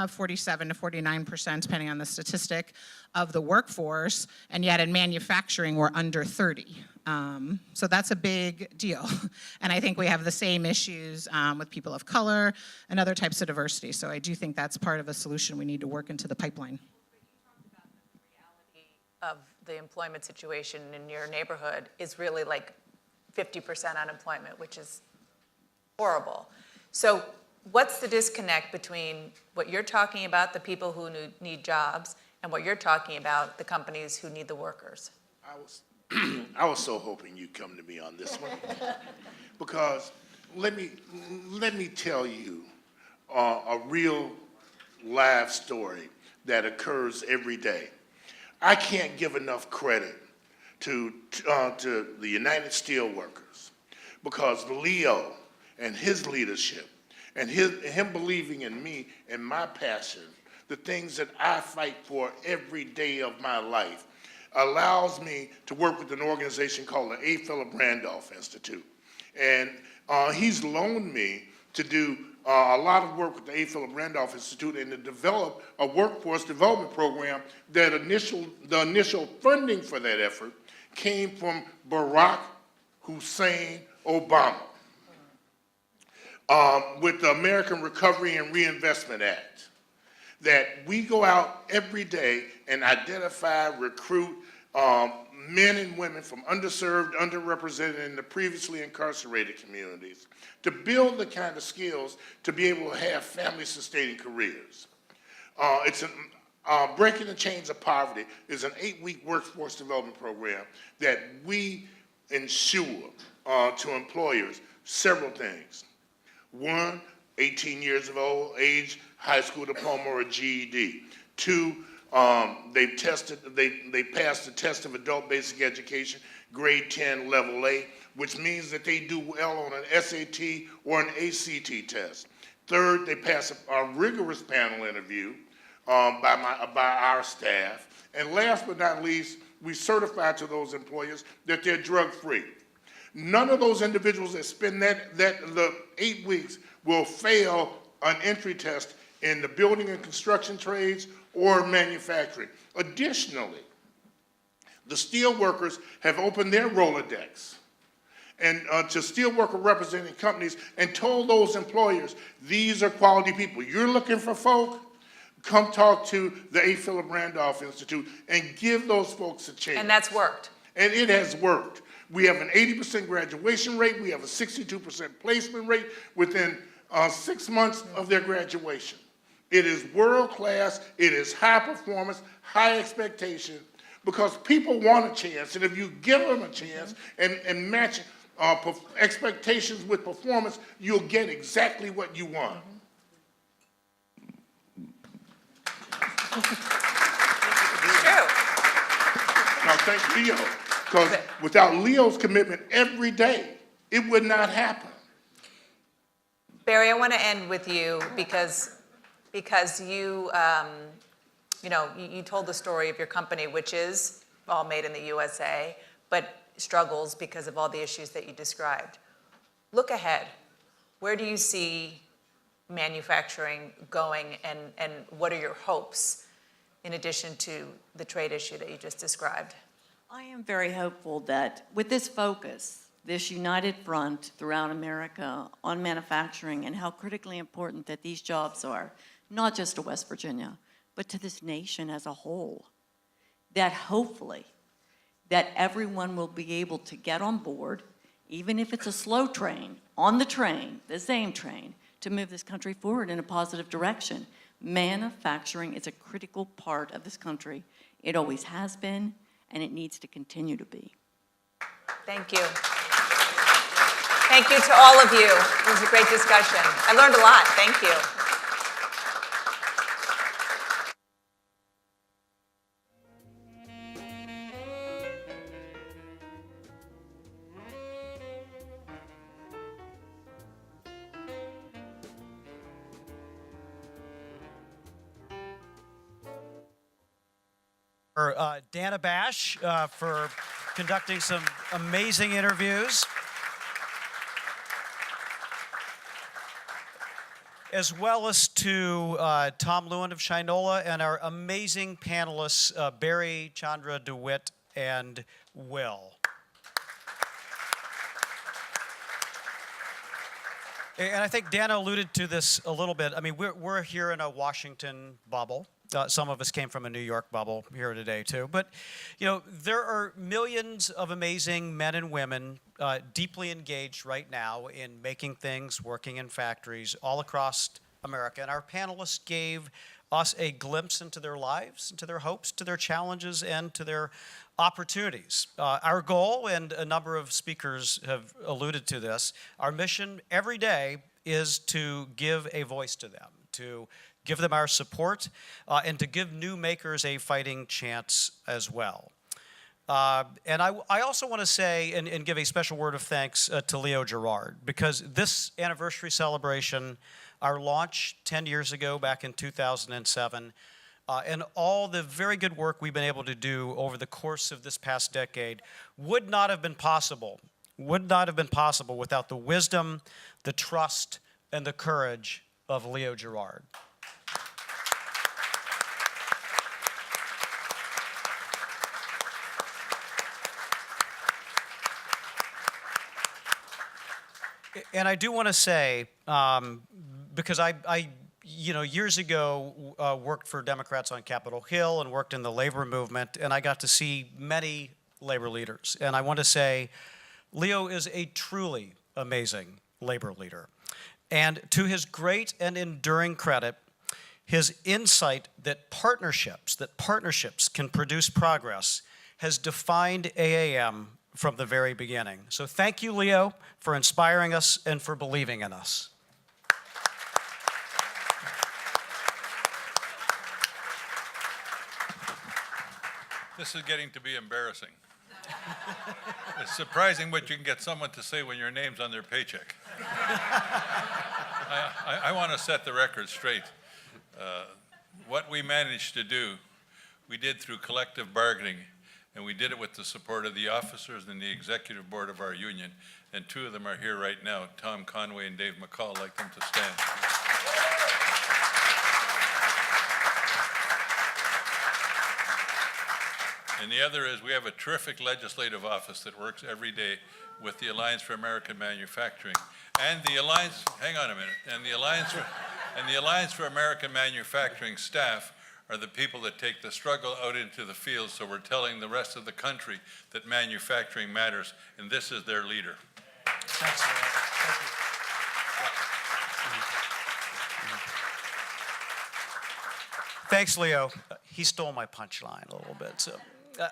Speaker 6: 47 to 49%, depending on the statistic, of the workforce, and yet in manufacturing, we're under 30. So that's a big deal. And I think we have the same issues with people of color and other types of diversity. So I do think that's part of a solution we need to work into the pipeline.
Speaker 2: You talked about the reality of the employment situation in your neighborhood is really like 50% unemployment, which is horrible. So what's the disconnect between what you're talking about, the people who need jobs, and what you're talking about, the companies who need the workers?
Speaker 5: I was so hoping you'd come to me on this one, because let me tell you a real live story that occurs every day. I can't give enough credit to the United Steelworkers, because Leo and his leadership and him believing in me and my passion, the things that I fight for every day of my life, allows me to work with an organization called the A. Philip Randolph Institute. And he's loaned me to do a lot of work with the A. Philip Randolph Institute and to develop a workforce development program. The initial funding for that effort came from Barack Hussein Obama with the American Recovery and Reinvestment Act. That we go out every day and identify, recruit men and women from underserved, underrepresented, and the previously incarcerated communities to build the kind of skills to be able to have family-sustaining careers. Breaking the Chains of Poverty is an 8-week workforce development program that we ensure to employers several things. 1, 18 years of age, high school diploma or a GED. 2, they passed the test of adult basic education, grade 10, level A, which means that they do well on an SAT or an ACT test. 3rd, they pass a rigorous panel interview by our staff. And last but not least, we certify to those employers that they're drug-free. None of those individuals that spend the 8 weeks will fail an entry test in the building and construction trades or manufacturing. Additionally, the Steelworkers have opened their Rolodex and to Steelworker representing companies and told those employers, these are quality people. You're looking for folk? Come talk to the A. Philip Randolph Institute and give those folks a chance.
Speaker 2: And that's worked.
Speaker 5: And it has worked. We have an 80% graduation rate. We have a 62% placement rate within 6 months of their graduation. It is world-class. It is high performance, high expectation, because people want a chance. And if you give them a chance and match expectations with performance, you'll get exactly what you want.
Speaker 2: It's true.
Speaker 5: Now, thank Leo. Because without Leo's commitment every day, it would not happen.
Speaker 2: Beri, I want to end with you because you, you told the story of your company, which is all made in the USA, but struggles because of all the issues that you described. Look ahead. Where do you see manufacturing going, and what are your hopes in addition to the trade issue that you just described?
Speaker 8: I am very hopeful that with this focus, this united front throughout America on manufacturing and how critically important that these jobs are, not just to West Virginia, but to this nation as a whole, that hopefully that everyone will be able to get on board, even if it's a slow train, on the train, the same train, to move this country forward in a positive direction. Manufacturing is a critical part of this country. It always has been, and it needs to continue to be.
Speaker 2: Thank you. Thank you to all of you. It was a great discussion. I learned a lot. Thank you.
Speaker 1: Dana Bash for conducting some amazing interviews, as well as to Tom Lewand of Shinola and our amazing panelists, Beri, Chandra, DeWitt, and Will. And I think Dana alluded to this a little bit. I mean, we're here in a Washington bubble. Some of us came from a New York bubble here today, too. But, there are millions of amazing men and women deeply engaged right now in making things, working in factories all across America. And our panelists gave us a glimpse into their lives, into their hopes, to their challenges, and to their opportunities. Our goal, and a number of speakers have alluded to this, our mission every day is to give a voice to them, to give them our support, and to give new makers a fighting chance as well. And I also want to say and give a special word of thanks to Leo Gerard, because this anniversary celebration, our launch 10 years ago back in 2007, and all the very good work we've been able to do over the course of this past decade would not have been possible without the wisdom, the trust, and the courage of Leo Gerard. And I do want to say, because I years ago worked for Democrats on Capitol Hill and worked in the labor movement, and I got to see many labor leaders. And I want to say, Leo is a truly amazing labor leader. And to his great and enduring credit, his insight that partnerships can produce progress has defined AAM from the very beginning. So thank you, Leo, for inspiring us and for believing in us.
Speaker 3: This is getting to be embarrassing. It's surprising what you can get someone to say when your name's on their paycheck. I want to set the record straight. What we managed to do, we did through collective bargaining, and we did it with the support of the officers and the executive board of our union, and two of them are here right now, Tom Conway and Dave McCall. I'd like them to stand. And the other is we have a terrific legislative office that works every day with the Alliance for American Manufacturing. And the Alliance, hang on a minute, and the Alliance for American Manufacturing staff are the people that take the struggle out into the field, so we're telling the rest of the country that manufacturing matters, and this is their leader.
Speaker 1: Thanks, Leo. Thank you. Thanks, Leo. He stole my punchline a little bit. So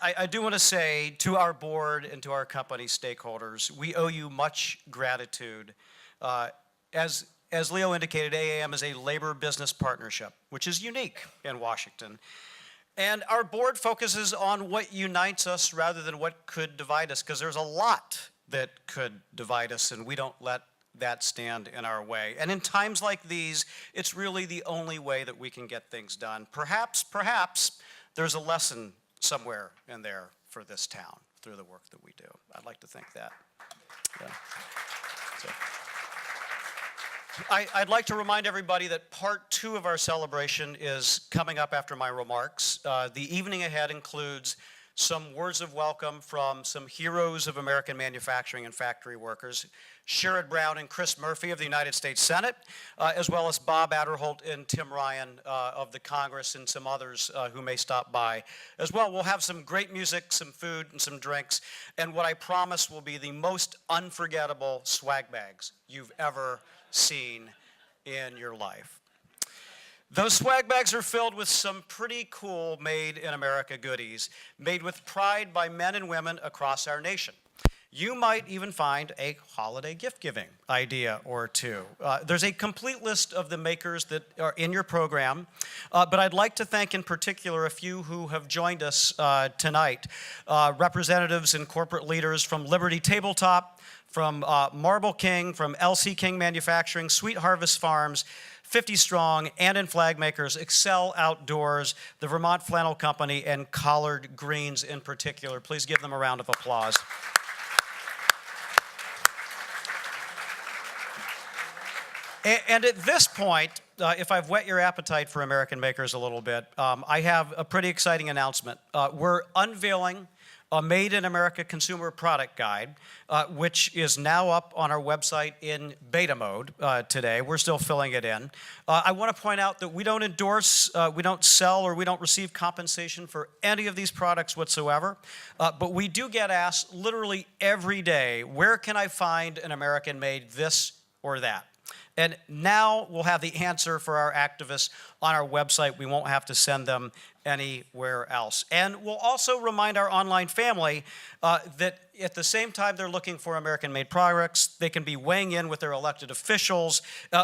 Speaker 1: I do want to say to our board and to our company stakeholders, we owe you much gratitude. As Leo indicated, AAM is a labor-business partnership, which is unique in Washington. And our board focuses on what unites us rather than what could divide us, because there's a lot that could divide us, and we don't let that stand in our way. And in times like these, it's really the only way that we can get things done. Perhaps there's a lesson somewhere in there for this town through the work that we do. I'd like to think that. Yeah. So. I'd like to remind everybody that part 2 of our celebration is coming up after my remarks. The evening ahead includes some words of welcome from some heroes of American manufacturing and factory workers, Sherrod Brown and Chris Murphy of the United States Senate, as well as Bob Adderholt and Tim Ryan of the Congress, and some others who may stop by. As well, we'll have some great music, some food, and some drinks, and what I promise will be the most unforgettable swag bags you've ever seen in your life. Those swag bags are filled with some pretty cool made in America goodies, made with pride by men and women across our nation. You might even find a holiday gift-giving idea or two. There's a complete list of the makers that are in your program, but I'd like to thank in particular a few who have joined us tonight. Representatives and corporate leaders from Liberty Tabletop, from Marble King, from LC King Manufacturing, Sweet Harvest Farms, 50 Strong, Andon Flag Makers, Excel Outdoors, the Vermont Flannel Company, and Collard Greens in particular. Please give them a round of applause. And at this point, if I've whet your appetite for American makers a little bit, I have a pretty exciting announcement. We're unveiling a Made in America Consumer Product Guide, which is now up on our website in beta mode today. We're still filling it in. I want to point out that we don't endorse, we don't sell, or we don't receive compensation for any of these products whatsoever, but we do get asked literally every day, where can I find an American-made this or that? And now we'll have the answer for our activists on our website. We won't have to send them anywhere else. And we'll also remind our online family that at the same time they're looking for American-made products, they can be weighing in with their elected officials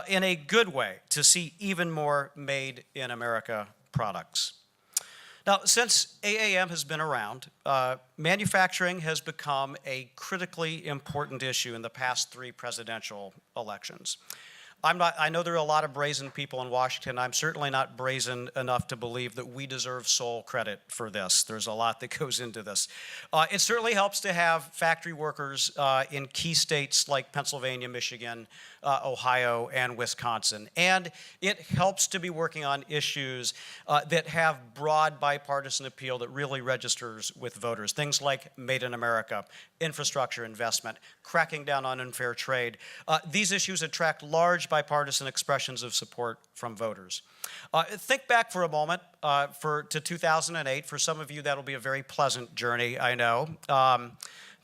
Speaker 1: in a good way to see even more made in America products. Now, since AAM has been around, manufacturing has become a critically important issue in the past 3 presidential elections. I know there are a lot of brazen people in Washington. I'm certainly not brazen enough to believe that we deserve sole credit for this. There's a lot that goes into this. It certainly helps to have factory workers in key states like Pennsylvania, Michigan, Ohio, and Wisconsin. And it helps to be working on issues that have broad bipartisan appeal that really registers with voters. Things like Made in America, infrastructure investment, cracking down on unfair trade. These issues attract large bipartisan expressions of support from voters. Think back for a moment to 2008. For some of you, that'll be a very pleasant journey, I know.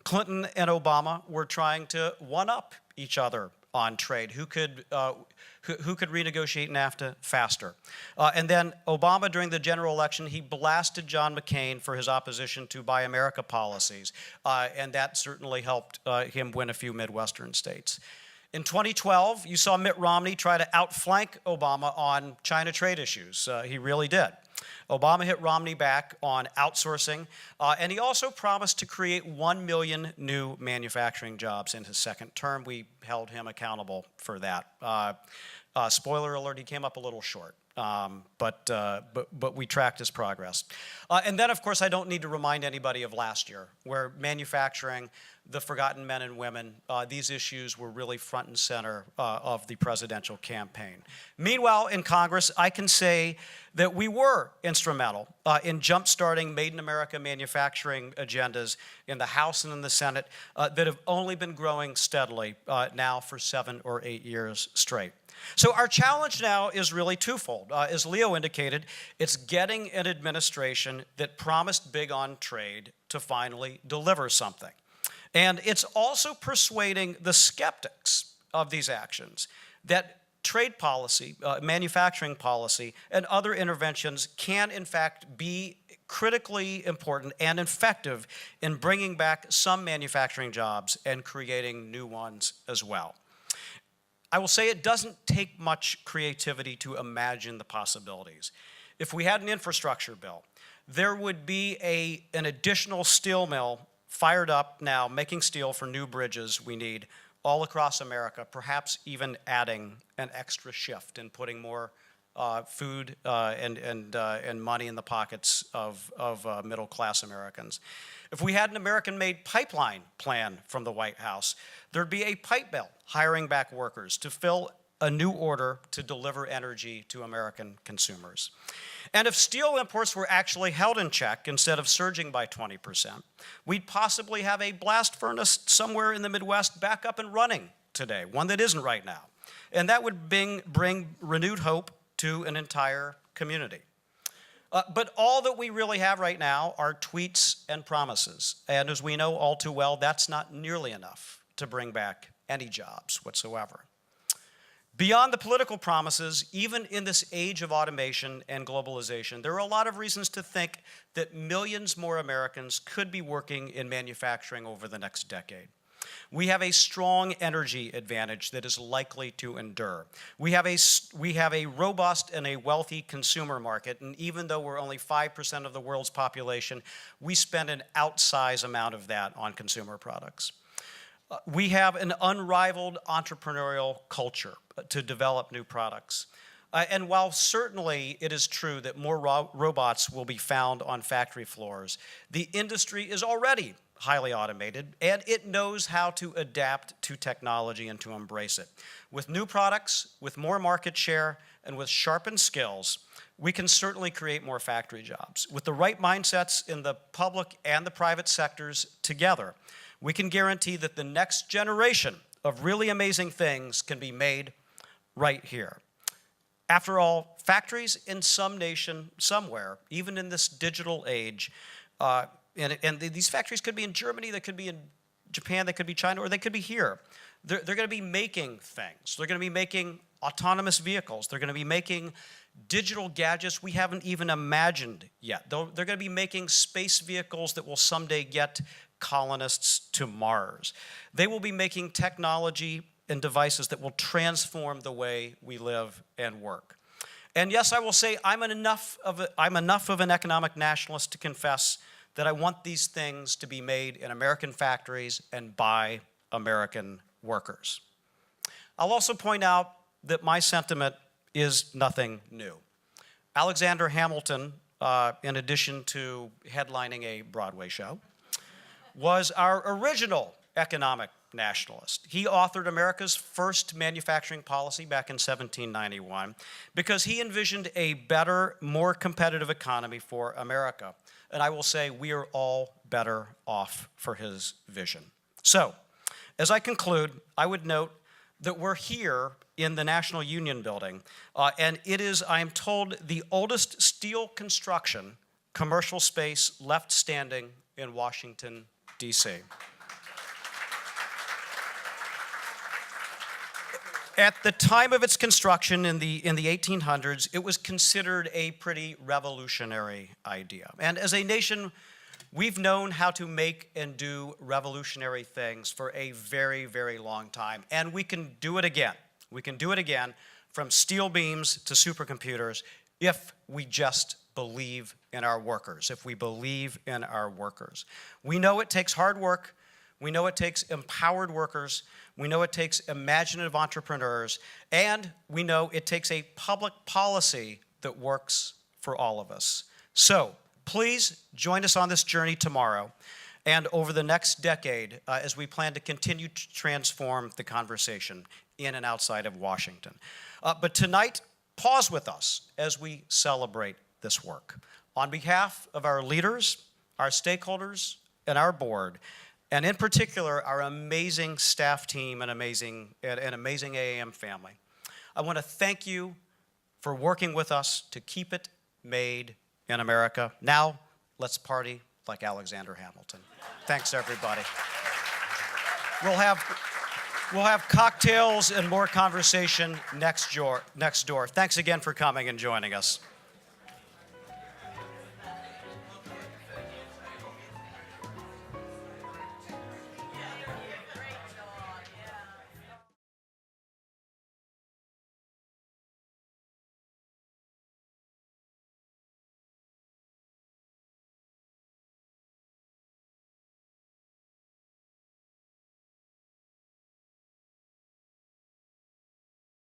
Speaker 1: Clinton and Obama were trying to one-up each other on trade. Who could renegotiate NAFTA faster? And then Obama, during the general election, he blasted John McCain for his opposition to Buy America policies, and that certainly helped him win a few Midwestern states. In 2012, you saw Mitt Romney try to outflank Obama on China trade issues. He really did. Obama hit Romney back on outsourcing, and he also promised to create 1 million new manufacturing jobs in his second term. We held him accountable for that. Spoiler alert, he came up a little short. But we tracked his progress. And then, of course, I don't need to remind anybody of last year, where manufacturing, the forgotten men and women, these issues were really front and center of the presidential campaign. Meanwhile, in Congress, I can say that we were instrumental in jump-starting Made in America manufacturing agendas in the House and in the Senate that have only been growing steadily now for 7 or 8 years straight. So our challenge now is really twofold. As Leo indicated, it's getting an administration that promised big on trade to finally deliver something. And it's also persuading the skeptics of these actions that trade policy, manufacturing policy, and other interventions can, in fact, be critically important and effective in bringing back some manufacturing jobs and creating new ones as well. I will say it doesn't take much creativity to imagine the possibilities. if we had an infrastructure bill, there would be an additional steel mill fired up now, making steel for new bridges we need all across America, perhaps even adding an extra shift and putting more food and money in the pockets of middle-class Americans. If we had an American-made pipeline plan from the White House, there'd be a pipe bill hiring back workers to fill a new order to deliver energy to American consumers. And if steel imports were actually held in check instead of surging by 20%, we'd possibly have a blast furnace somewhere in the Midwest back up and running today, one that isn't right now. And that would bring renewed hope to an entire community. But all that we really have right now are tweets and promises. And as we know all too well, that's not nearly enough to bring back any jobs whatsoever. Beyond the political promises, even in this age of automation and globalization, there are a lot of reasons to think that millions more Americans could be working in manufacturing over the next decade. We have a strong energy advantage that is likely to endure. We have a robust and a wealthy consumer market, and even though we're only 5% of the world's population, we spend an outsized amount of that on consumer products. We have an unrivaled entrepreneurial culture to develop new products. And while certainly it is true that more robots will be found on factory floors, the industry is already highly automated, and it knows how to adapt to technology and to embrace it. With new products, with more market share, and with sharpened skills, we can certainly create more factory jobs. With the right mindsets in the public and the private sectors together, we can guarantee that the next generation of really amazing things can be made right here. After all, factories in some nation, somewhere, even in this digital age, and these factories could be in Germany, they could be in Japan, they could be China, or they could be here. They're going to be making things. They're going to be making autonomous vehicles. They're going to be making digital gadgets we haven't even imagined yet. They're going to be making space vehicles that will someday get colonists to Mars. They will be making technology and devices that will transform the way we live and work. And yes, I will say I'm enough of an economic nationalist to confess that I want these things to be made in American factories and by American workers. I'll also point out that my sentiment is nothing new. Alexander Hamilton, in addition to headlining a Broadway show, was our original economic nationalist. He authored America's first manufacturing policy back in 1791 because he envisioned a better, more competitive economy for America. And I will say we are all better off for his vision. So, as I conclude, I would note that we're here in the National Union Building, and it is, I am told, the oldest steel construction commercial space left standing in Washington, D.C. At the time of its construction in the 1800s, it was considered a pretty revolutionary idea. And as a nation, we've known how to make and do revolutionary things for a very, very long time. And we can do it again. We can do it again, from steel beams to supercomputers, if we just believe in our workers, if we believe in our workers. We know it takes hard work. We know it takes empowered workers. We know it takes imaginative entrepreneurs. And we know it takes a public policy that works for all of us. So please join us on this journey tomorrow and over the next decade as we plan to continue to transform the conversation in and outside of Washington. But tonight, pause with us as we celebrate this work. On behalf of our leaders, our stakeholders, and our board, and in particular, our amazing staff team and amazing AAM family, I want to thank you for working with us to keep it made in America. Now, let's party like Alexander Hamilton. Thanks, everybody. We'll have cocktails and more conversation next door. Thanks again for coming and joining us.